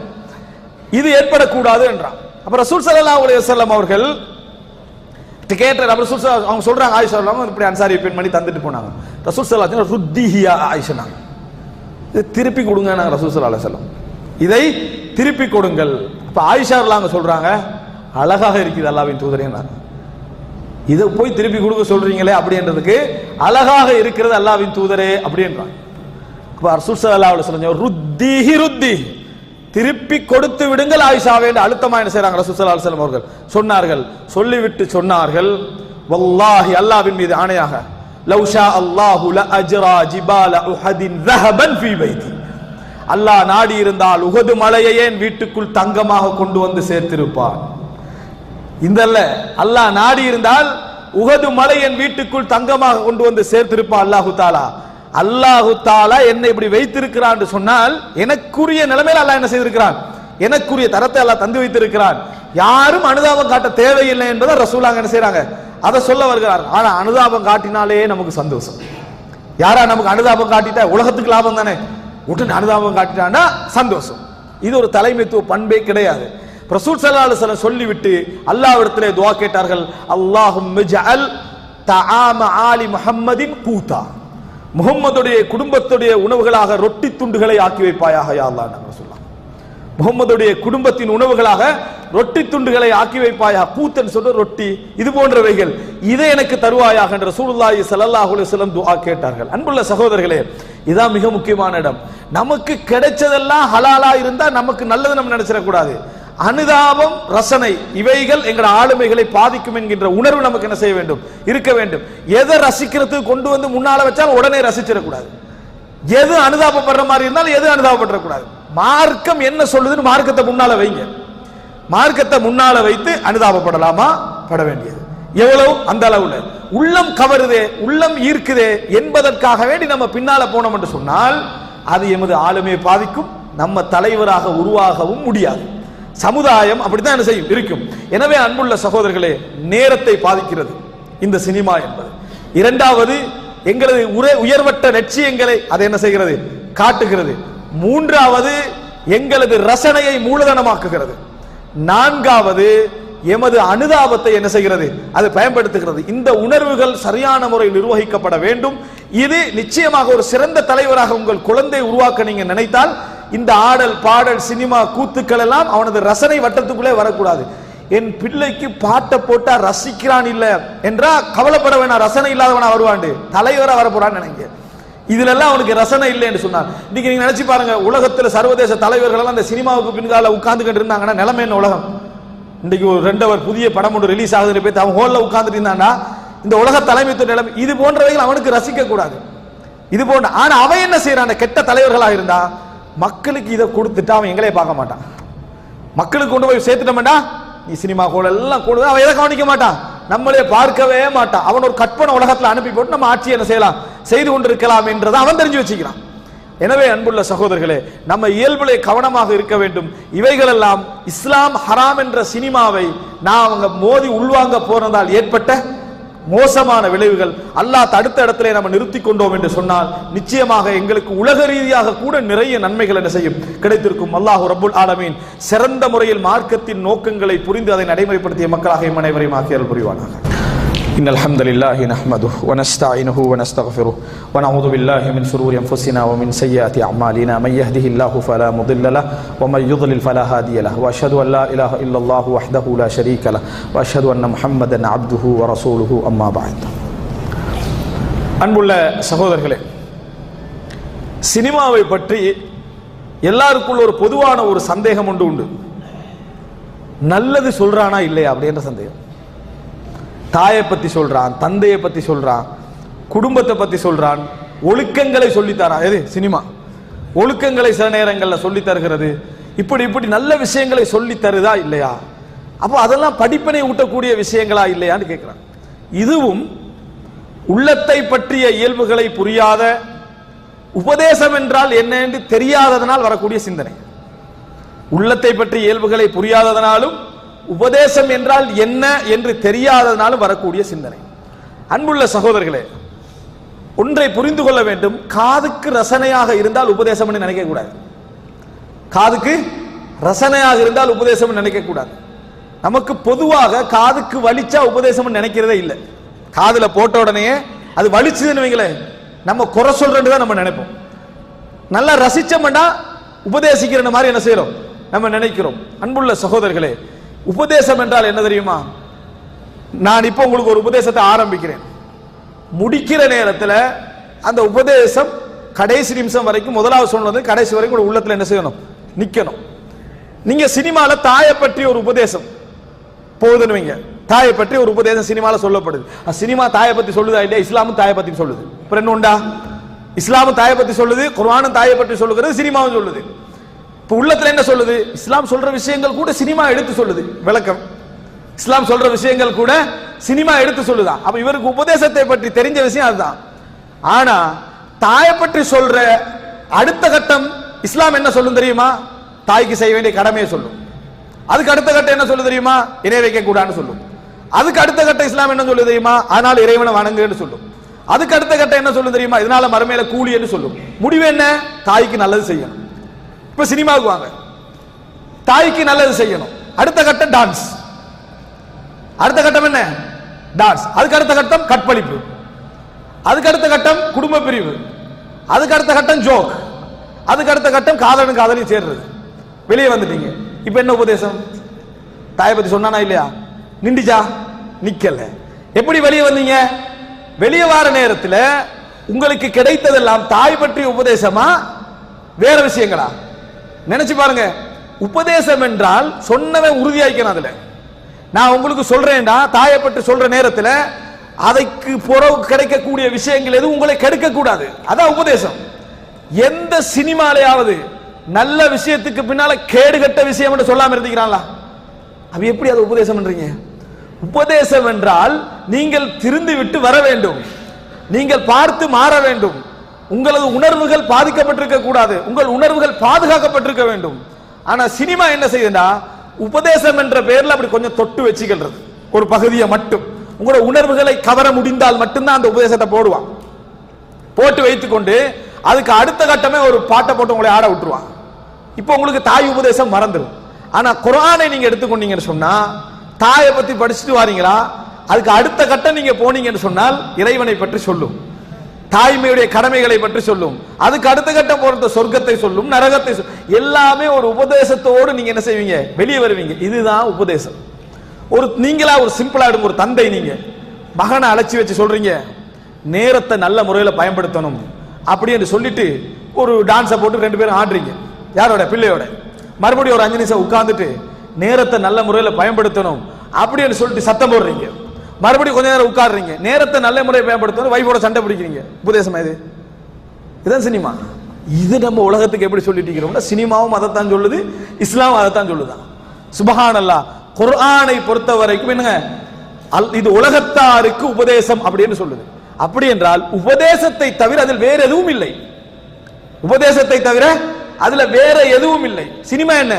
இது ஏற்படக்கூடாது என்றான். அப்ப ரசூல் ஸல்லல்லாஹு அலைஹி வஸல்லம் அவர்கள் கேட்டார். அவங்க சொல்றாங்க, ஆயிஷா இப்படி அன்சாரி பெண்மணி தந்துட்டு போனாங்க. ரசூல் ஸல்லல்லாஹு அலைஹி வஸல்லம் ருத்திஹியா ஆயிஷா, இதை திருப்பி கொடுங்க ரசூல் ஸல்லல்லாஹு அலைஹி வஸல்லம், இதை திருப்பி கொடுங்கள். அப்ப ஆயிஷா சொல்றாங்க, அழகாக இருக்குது அல்லாஹ்வின் தூதரே, இதை போய் திருப்பி கொடுக்க சொல்றீங்களே அப்படின்றதுக்கு அழகாக இருக்கிறது அல்லாஹ்வின் தூதரே அப்படின்றாங்க. அப்ப ரசூல் ஸல்லல்லாஹு அலைஹி வஸல்லம் ருத்திஹி ருத்திஹி, திருப்பி கொடுத்து விடுங்கள் ஆயிஷாவே என்று அழுத்தமா என்ன செய்றாங்க ரசூல் ஸல்லல்லாஹு அலைஹி வஸல்லம் அவர்கள் சொன்னார்கள். சொல்லிவிட்டு சொன்னார்கள், வல்லாஹி அல்லாஹ்வின் மீது ஆணையாக, லவ் ஷா அல்லாஹு லஅஜ்ரா ஜிபால உஹதின் ذهبا في பைதி, அல்லாஹ் நாடி இருந்தால் உஹது மலையை என் வீட்டுக்குள் தங்கமாக கொண்டு வந்து சேர்த்திருப்பார். இந்தல்ல, அல்லாஹ் நாடி இருந்தால் உஹது மலை என் வீட்டுக்குள் தங்கமாக கொண்டு வந்து சேர்த்திருப்பான் அல்லாஹு தஆலா. அல்லாஹு தஆலா என்னை இப்படி வைத்திருக்கிறான் என்று சொன்னால் எனக்குரிய நிலைமையில் அல்லாஹ் என்ன செய்திருக்கிறான், எனக்குரிய தரத்தை அல்லாஹ் தந்து வைத்திருக்கிறான். யாரும் அனுதாபம் காட்ட தேவையில்லை என்பதை ரசூலுல்லாஹ் என்ன செய்றாங்க, அதை சொல்ல வருகிறார். ஆனா அனுதாபம் காட்டினாலே நமக்கு சந்தோஷம். யாரா நமக்கு அனுதாபம் காட்டிட்டா உலகத்துக்கு லாபம் தானே, உடனே அனுதாபம் காட்டிட்டான்னா சந்தோஷம். இது ஒரு தலைமைத்துவ பண்பே கிடையாது. ரசூல் ஸல்லல்லாஹு அலைஹி வஸல்லம் சொல்லிவிட்டு அல்லாஹ்விடத்திலே துஆ கேட்டார்கள், அல்லாஹும்ம ஜஅல் தஆம ஆலி முஹம்மதின் கூதா, முஹம்மதுடைய குடும்பத்துடைய உணவுகளாக ரொட்டி துண்டுகளை ஆக்கி வைப்பாயாக யா அல்லாஹ். ரசூலுல்லாஹ் முகமதுடைய குடும்பத்தின் உணவுகளாக ரொட்டி துண்டுகளை ஆக்கி வைப்பாயா, கூத்தன் சொல்ற ரொட்டி, இது போன்றவைகள், இதை எனக்கு தருவாயாக என்ற ரசூலுல்லாஹி ஸல்லல்லாஹு அலைஹி வஸல்லம் துஆ கேட்டார்கள். அன்புள்ள சகோதரர்களே, இதான் மிக முக்கியமான இடம். நமக்கு கிடைச்சதெல்லாம் ஹலாலா இருந்தா நமக்கு நல்லது நம்ம நினைச்சிடக்கூடாது. அனுதாபம், ரசனை, இவைகள் எங்கள் ஆளுமைகளை பாதிக்கும் என்கின்ற உணர்வு நமக்கு என்ன செய்ய வேண்டும், இருக்க வேண்டும். எதை ரசிக்கிறதுக்கு கொண்டு வந்து முன்னால வச்சாலும் உடனே ரசிச்சிடக்கூடாது. எது அனுதாபப்படுற மாதிரி இருந்தாலும் எது அனுதாபப்படக்கூடாது. மார்க்கம் என்ன சொல்லுதுன்னு மார்க்கத்தை முன்னால வைங்க. மார்க்கத்தை முன்னால வைத்து அனுதாபப்படலாமா, பட வேண்டியது எவ்வளவு அந்த அளவுல. உள்ளம் கவருதே, உள்ளம் ஈர்க்குதே என்பதற்காக வேண்டி நம்ம பின்னால போனோம் என்று சொன்னால் அது எமது ஆளுமையை பாதிக்கும், நம்ம தலைவராக உருவாகவும் முடியாது. சமுதாயம் அப்படித்தான் என்ன செய்யும், இருக்கும். எனவே அன்புள்ள சகோதரர்களே, நேரத்தை பாதிக்கிறது இந்த சினிமா என்பது. இரண்டாவது, எங்களது உயர்வற்ற லட்சியங்களை அது என்ன செய்கிறது, காட்டுகிறது. மூன்றாவது, எங்களது ரசனையை மூலதனமாக்குகிறது. நான்காவது, எமது அனுதாபத்தை என்ன செய்கிறது, அது பயன்படுத்துகிறது. இந்த உணர்வுகள் சரியான முறையில் நிர்வகிக்கப்பட வேண்டும். இது நிச்சயமாக ஒரு சிறந்த தலைவராக உங்கள் குழந்தை உருவாக்க நீங்க நினைத்தால் இந்த ஆடல், பாடல், சினிமா, கூத்துக்கள் எல்லாம் அவனது ரசனை வட்டத்துக்குள்ளே வரக்கூடாது. என் பிள்ளைக்கு பாட்டை போட்டா ரசிக்கிறான் இல்ல என்றா கவலைப்பட வேணாம், ரசனை இல்லாதவனா வருவாண்டு, தலைவரா வரப்போறான்னு நினைங்க. இதுல எல்லாம் அவனுக்கு ரசனை இல்லை என்று சொன்னார். இன்னைக்கு நீங்க நினைச்சு பாருங்க, உலகத்துல சர்வதேச தலைவர்கள் எல்லாம் அந்த சினிமாவுக்கு பின்கால உட்கார்ந்துகிட்டு இருந்தாங்கன்னா நிலைமை என்ன உலகம். இன்னைக்கு ஒரு 2 அவர் புதிய படம் ஒன்று ரிலீஸ் ஆகுதுன்னு போய் அவன் ஹோல்ல உட்கார்ந்துட்டு இருந்தான்னா இந்த உலக தலைமைத்துவ நிலைமை, இது போன்றவைகள் அவனுக்கு ரசிக்க கூடாது. இது போன்ற, ஆனா அவன் என்ன செய்யறான், கெட்ட தலைவர்களாக இருந்தா மக்களுக்கு இதை கொடுத்துட்டு அவன் எங்களே பார்க்க மாட்டான். மக்களுக்கு கொண்டு போய் சேர்த்துட்டோம்டா நீ சினிமா கோல் எல்லாம் கொண்டு அவன் எதை கவனிக்க மாட்டான், நம்மளே பார்க்கவே மாட்டான். அவன் ஒரு கற்பனை உலகத்தில் அனுப்பி போட்டு நம்ம ஆட்சி என்ன செய்யலாம், செய்து கொண்டிருக்கலாம் என்றதை அவன் தெரிஞ்சு வச்சுக்கிறான். எனவே அன்புள்ள சகோதரர்களே, நம்ம இயல்பிலே கவனமாக இருக்க வேண்டும். இவைகளெல்லாம் இஸ்லாம் ஹராம் என்ற சினிமாவை நான் அவங்க மோதி உள்வாங்க போனதால் ஏற்பட்ட மோசமான விளைவுகள். அல்லாஹ் தடுத்த இடத்திலே நம்ம நிறுத்தி கொண்டோம் என்று சொன்னால் நிச்சயமாக எங்களுக்கு உலக ரீதியாக கூட நிறைய நன்மைகள் என்ன செய்யும், கிடைத்திருக்கும். அல்லாஹ் ரப்புல் ஆலமீன் சிறந்த முறையில் மார்க்கத்தின் நோக்கங்களை புரிந்து அதை நடைமுறைப்படுத்திய மக்களாக எம் அனைவரையும் ஆக்கி அருள் புரிவானாக. إن الحمد لله نحمده ونستعينه ونستغفره ونعوذ بالله من شرور أنفسنا ومن سيئات أعمالنا من يهده الله فلا مضل له ومن يضلل فلا هادي له وأشهد أن لا إله إلا الله وحده لا شريك له وأشهد أن محمدا عبده ورسوله أما بعد. அன்புள்ள சகோதரர்களே, சினிமாவை பற்றி எல்லாருக்குள்ள ஒரு பொதுவான ஒரு சந்தேகம் உண்டு. நல்லது சொல்றானா இல்லையா அப்படின்ற சந்தேகம். தாயை பத்தி சொல்றான், தந்தையை பத்தி சொல்றான், குடும்பத்தை பத்தி சொல்றான், ஒழுக்கங்களை சொல்லித்தரான். எது சினிமா ஒழுக்கங்களை சில நேரங்களில் சொல்லி தருகிறது. இப்படி நல்ல விஷயங்களை சொல்லி தருதா இல்லையா? அப்போ அதெல்லாம் படிப்பினை ஊட்டக்கூடிய விஷயங்களா இல்லையான்னு கேட்கிறான். இதுவும் உள்ளத்தை பற்றிய இயல்புகளை புரியாத, உபதேசம் என்றால் என்ன என்று தெரியாததனால் வரக்கூடிய சிந்தனை. உள்ளத்தை பற்றிய இயல்புகளை புரியாததனாலும் உபதேசம் என்றால் என்ன என்று தெரியாததனாலும் வரக்கூடிய சிந்தனை. அன்புள்ள சகோதரர்களே, ஒன்றை புரிந்து கொள்ள வேண்டும். காதுக்கு ரசனையாக இருந்தால் உபதேசம் நினைக்க கூடாது. காதுக்கு ரசனையாக இருந்தால் உபதேசம் நினைக்க கூடாது. நமக்கு பொதுவாக காதுக்கு வலிச்சா உபதேசம் நினைக்கிறதே இல்லை. காதுல போட்ட உடனே அது வலிச்சுதுன்னு வைங்களேன், நம்ம குறை சொல்றேன்னு தான் நம்ம நினைப்போம். நல்லா ரசிச்சோம்னா உபதேசிக்கிற மாதிரி என்ன செய்யறோம், நம்ம நினைக்கிறோம். அன்புள்ள சகோதரர்களே, உபதேசம் என்றால் என்ன தெரியுமா? நான் இப்போ உங்களுக்கு ஒரு உபதேசத்தை ஆரம்பிக்கிறேன், முடிக்கிற நேரத்தில் அந்த உபதேசம் கடைசி நிமிஷம் வரைக்கும், முதலாவது சொன்னது கடைசி வரைக்கும் ஒரு உள்ளத்தில் என்ன செய்யணும், நிக்கணும். நீங்க சினிமால தாயை பற்றி ஒரு உபதேசம் போகுதுன்னு வைங்க, தாயை பற்றி ஒரு உபதேசம் சினிமால சொல்லப்படுது. சினிமா தாயை பத்தி சொல்லுதா இல்லையா? இஸ்லாமும் தாயை பத்தி சொல்லுது. அப்புறம் என்ன உண்டா? இஸ்லாமும் தாயை பத்தி சொல்லுது, குர்ஆனும் தாயை பற்றி சொல்லுகிறது, சினிமாவும் சொல்லுது. இப்ப உள்ளத்துல என்ன சொல்லுது? இஸ்லாம் சொல்ற விஷயங்கள் கூட சினிமா எடுத்து சொல்லுது. விளக்கம், இஸ்லாம் சொல்ற விஷயங்கள் கூட சினிமா எடுத்து சொல்லுதான். அப்ப இவருக்கு உபதேசத்தை பற்றி தெரிஞ்ச விஷயம் அதுதான். ஆனா தாயை பற்றி சொல்ற அடுத்த கட்டம் இஸ்லாம் என்ன சொல்லும் தெரியுமா? தாய்க்கு செய்ய வேண்டிய கடமையை சொல்லும். அதுக்கு அடுத்த கட்டம் என்ன சொல்லு தெரியுமா? இணை வைக்க கூடாதுன்னு சொல்லும். அதுக்கு அடுத்த கட்டம் இஸ்லாம் என்ன சொல்லு தெரியுமா? அதனால இறைவனை வணங்குன்னு சொல்லும். அதுக்கு அடுத்த கட்டம் என்ன சொல்லு தெரியுமா? இதனால மறுமையில கூலி என்று சொல்லும். முடிவு என்ன? தாய்க்கு நல்லது செய்யணும். இப்ப சினிமாவுக்கு வாங்க, தாய்க்கு நல்லது செய்யணும். அடுத்த கட்டம் டான்ஸ். அடுத்த கட்டம் என்ன? டான்ஸ். அதுக்கு அடுத்த கட்டம் கற்பழிப்பு. அதுக்கு அடுத்த கட்டம் குடும்ப பிரிவு. அதுக்கு அடுத்த கட்டம் ஜோக். அதுக்கு அடுத்த கட்டம் காதலன் காதலி சேர்றது. வெளியே வந்துட்டீங்க. இப்ப என்ன உபதேசம்? தாயை பத்தி சொன்னானா இல்லையா? நின்றுச்சா? நிக்கல. எப்படி வெளியே வந்தீங்க? வெளியே வார நேரத்தில் உங்களுக்கு கிடைத்ததெல்லாம் தாய் பற்றிய உபதேசமா வேற விஷயங்களா? நினைச்சு பாருங்க. உபதேசம் என்றால் சொன்னவன் உறுதியாய்க்கணும். அதுல நான் உங்களுக்கு சொல்றேன்டா தாயை பற்றி சொல்ற நேரத்தில் அதற்கு புறவு கிடைக்கக்கூடிய விஷயங்கள் எதுவும் உங்களை கெடுக்க கூடாது. அதான் உபதேசம். எந்த சினிமாலையாவது நல்ல விஷயத்துக்கு பின்னால கேடுகட்ட விஷயம் என்று சொல்லாம இருந்தீங்களா? அது எப்படி அது உபதேசம் பண்றீங்க? உபதேசம் என்றால் நீங்கள் திருந்து விட்டு வர வேண்டும், நீங்கள் பார்த்து மாற வேண்டும், உங்களது உணர்வுகள் பாதிக்கப்பட்டிருக்க கூடாது, உங்கள் உணர்வுகள் பாதுகாக்கப்பட்டிருக்க வேண்டும். ஆனா சினிமா என்ன செய்யுதுன்னா உபதேசம் என்ற பெயர்ல அப்படி கொஞ்சம் தொட்டு வச்சுக்கிறது, ஒரு பகுதியை மட்டும். உங்களோட உணர்வுகளை கவர முடிந்தால் மட்டும்தான் அந்த உபதேசத்தை போடுவான். போட்டு வைத்துக்கொண்டு அதுக்கு அடுத்த கட்டமே ஒரு பாட்டை போட்டு உங்களை ஆட விட்டுருவான். இப்போ உங்களுக்கு தாய் உபதேசம் மறந்துடும். ஆனா குர்ஆனை நீங்க எடுத்துக்கொண்டீங்கன்னு சொன்னா தாயை பத்தி படிச்சுட்டு வாரீங்களா, அதுக்கு அடுத்த கட்டம் நீங்க போனீங்கன்னு சொன்னால் இறைவனை பற்றி சொல்லும், தாய்மையுடைய கடமைகளை பற்றி சொல்லும், அதுக்கு அடுத்த கட்டம் போற சொர்க்கத்தை சொல்லும், நரகத்தை எல்லாமே ஒரு உபதேசத்தோடு நீங்க என்ன செய்வீங்க? வெளியே வருவீங்க. இதுதான் உபதேசம். ஒரு நீங்களா ஒரு சிம்பிளா எடுங்க. ஒரு தந்தை நீங்க மகனை அழைச்சி வச்சு சொல்றீங்க நேரத்தை நல்ல முறையில் பயன்படுத்தணும் அப்படின்னு சொல்லிட்டு ஒரு டான்ஸை போட்டு 2 பேரும் ஆடுறீங்க. யாரோட? பிள்ளையோட. மறுபடியும் ஒரு 5 நிமிஷம் உட்கார்ந்துட்டு நேரத்தை நல்ல முறையில் பயன்படுத்தணும் அப்படின்னு சொல்லிட்டு சத்தம் போடுறீங்க. மறுபடியும் கொஞ்ச நேரம் உட்காடுறீங்க, நேரத்தை நல்ல முறையை பயன்படுத்தணும், வைஃபோட சண்டை பிடிக்கிறீங்க. உபதேசம் இது? இதான் சினிமா. இது நம்ம உலகத்துக்கு எப்படி சொல்லிட்டு இருக்கிறோம்னா சினிமாவும் அதைத்தான் சொல்லுது, இஸ்லாம் அதைத்தான் சொல்லுதான். சுபஹானல்லாஹ். குர்ஆனை பொறுத்த வரைக்கும் என்னங்க, இது உலகத்தாருக்கு உபதேசம் அப்படின்னு சொல்லுது. அப்படி என்றால் உபதேசத்தை தவிர அதில் வேற எதுவும் இல்லை. உபதேசத்தை தவிர அதுல வேற எதுவும் இல்லை. சினிமா என்ன?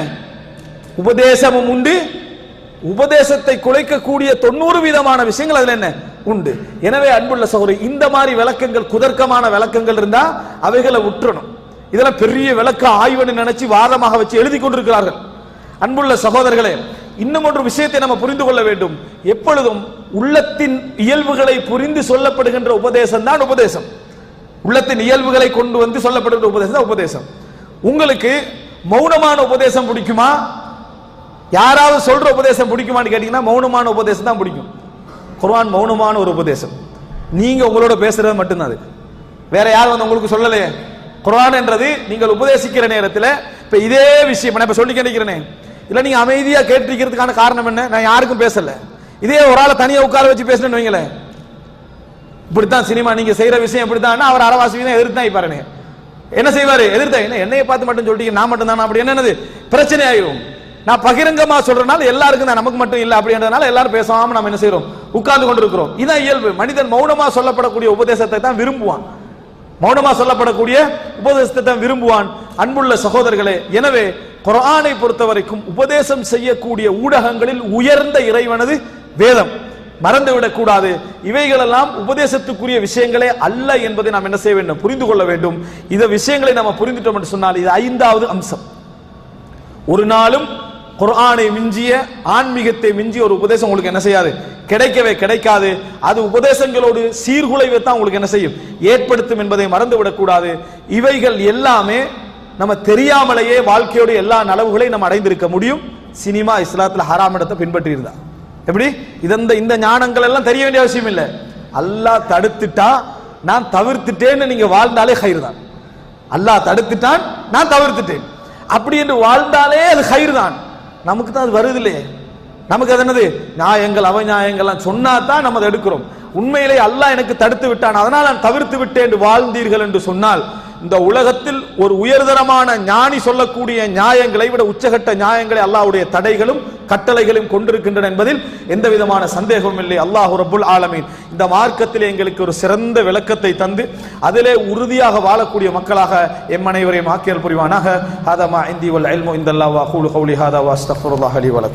உபதேசமும் உண்டு, உபதேசத்தை குலைக்கக்கூடிய 90% விஷயங்கள் அதுல என்ன உண்டு. எனவே அன்புள்ள சகோதரி, இந்த மாதிரி விளக்கங்கள், குதர்க்கமான விளக்கங்கள் இருந்தா அவைகளை உற்றணும். இதெல்லாம் பெரிய விளக்க ஆய்வுன்னு நினைச்சு வாதமாக வச்சு எழுதி கொண்டிருக்கிறார்கள். அன்புள்ள சகோதரர்களே, இன்னும் ஒரு விஷயத்தை நம்ம புரிந்து கொள்ள வேண்டும். எப்பொழுதும் உள்ளத்தின் இயல்புகளை புரிந்து சொல்லப்படுகின்ற உபதேசம் தான் உபதேசம். உள்ளத்தின் இயல்புகளை கொண்டு வந்து சொல்லப்படுகின்ற உபதேசம் தான் உபதேசம். உங்களுக்கு மௌனமான உபதேசம் பிடிக்குமா, யாராவது சொல்ற உபதேசம் பிடிக்குமான்னு கேட்டீங்கன்னா மௌனமான உபதேசம் தான் பிடிக்கும். குர்ஆன் மௌனமான ஒரு உபதேசம். நீங்க உங்களோட பேசுறது மட்டும்தான் அது. வேற யாரும் வந்து உங்களுக்கு சொல்லலையே. குர்ஆன் என்றது நீங்கள் உபதேசிக்கிற நேரத்தில் இப்ப இதே விஷயம் நான் இப்ப சொல்லி கேட்கிறேனே, இல்ல நீங்க அமைதியா கேட்டிருக்கிறதுக்கான காரணம் என்ன? நான் யாருக்கும் பேசல. இதே ஒரு ஆளை தனியா உட்கார வச்சு பேசணும்னு வைங்களேன், இப்படித்தான் சினிமா நீங்க செய்யற விஷயம் இப்படித்தான், அவர் அறவாசி எதிர்த்தான் பாருங்க. என்ன செய்வாரு? எதிர்த்தா என்ன, என்னைய பார்த்து மட்டும் சொல்லிட்டீங்க, நான் மட்டும் தானே அப்படி என்னது பிரச்சனை ஆயிரும். நான் பகிரங்கமா சொல்றதுனால எல்லாருக்கும் தான், நமக்கு மட்டும் இல்ல அப்படின்றதுனால எல்லாரும் பேசாம நம்ம என்ன செய்யறோம்? உட்கார்ந்து கொண்டிருக்கிறோம். இதான் இயல்பு. மனிதன் மௌனமா சொல்லப்படக்கூடிய உபதேசத்தை தான் விரும்புவான். மௌனமா சொல்லப்படக்கூடிய உபதேசத்தை தான் விரும்புவான். அன்புள்ள சகோதரர்களே, எனவே குர்ஆனை பொறுத்தவரைக்கும் உபதேசம் செய்யக்கூடிய ஊடகங்களில் உயர்ந்த இறைவனது வேதம். மறந்துவிடக் கூடாது. இவைகளெல்லாம் உபதேசத்துக்குரிய விஷயங்களே அல்ல என்பதை நாம் என்ன செய்ய வேண்டும்? புரிந்து கொள்ள வேண்டும். இந்த விஷயங்களை நம்ம புரிந்துட்டோம் என்று சொன்னால் இது 5வது அம்சம். ஒரு நாளும் குர்ஆனை மிஞ்சிய, ஆன்மீகத்தை மிஞ்சிய ஒரு உபதேசம் உங்களுக்கு என்ன செய்யாது? கிடைக்கவே கிடைக்காது. அது உபதேசங்களோடு சீர்குலைவை தான் உங்களுக்கு என்ன செய்யும்? ஏற்படுத்தும் என்பதை மறந்துவிடக் கூடாது. இவைகள் எல்லாமே நம்ம தெரியாமலேயே வாழ்க்கையோட எல்லா நலவுகளையும் நம்ம அடைந்திருக்க முடியும். சினிமா இஸ்லாத்துல ஹராம் இடத்தை பின்பற்றி இருந்தா எப்படி? இந்த ஞானங்கள் எல்லாம் தெரிய வேண்டிய அவசியம் இல்லை. அல்லாஹ் தடுத்துட்டா நான் தவிர்த்துட்டேன்னு நீங்க வாழ்ந்தாலே கயிறு தான். அல்லாஹ் தடுத்துட்டான், நான் தவிர்த்துட்டேன் அப்படி என்று வாழ்ந்தாலே அது கயிறு தான். நமக்கு தான் அது வருது இல்லையே. நமக்கு அது என்னது? நியாயங்கள் அவநியாயங்கள்லாம் சொன்னா தான் நம்ம அதை எடுக்கிறோம். உண்மையிலே அல்லாஹ் எனக்கு தடுத்து விட்டான், அதனால் நான் தவிர்த்து விட்டேன் என்று வாழ்ந்தீர்கள் என்று சொன்னால், இந்த உலகத்தில் ஒரு உயர்தரமான ஞானி சொல்லக்கூடிய நியாயங்களை விட உச்சகட்ட நியாயங்களை அல்லாஹ்வுடைய தடைகளும் கட்டளைகளும் கொண்டிருக்கின்றன என்பதில் எந்த விதமான சந்தேகமும் இல்லை. அல்லாஹ் ரப்புல் ஆலமீன் இந்த மார்க்கத்தில் எங்களுக்கு ஒரு சிறந்த விளக்கத்தை தந்து அதிலே உறுதியாக வாழக்கூடிய மக்களாக எம் அனைவரையும் ஆக்கியல் புரிவானாக. ஹாதா மா இந்தி வல் இல்மு இந்தல்லாஹ் வ அகூலு கௌலி ஹாதா வ அஸ்தக்ஃபிருல்லாஹ் லி வ லக்கும்.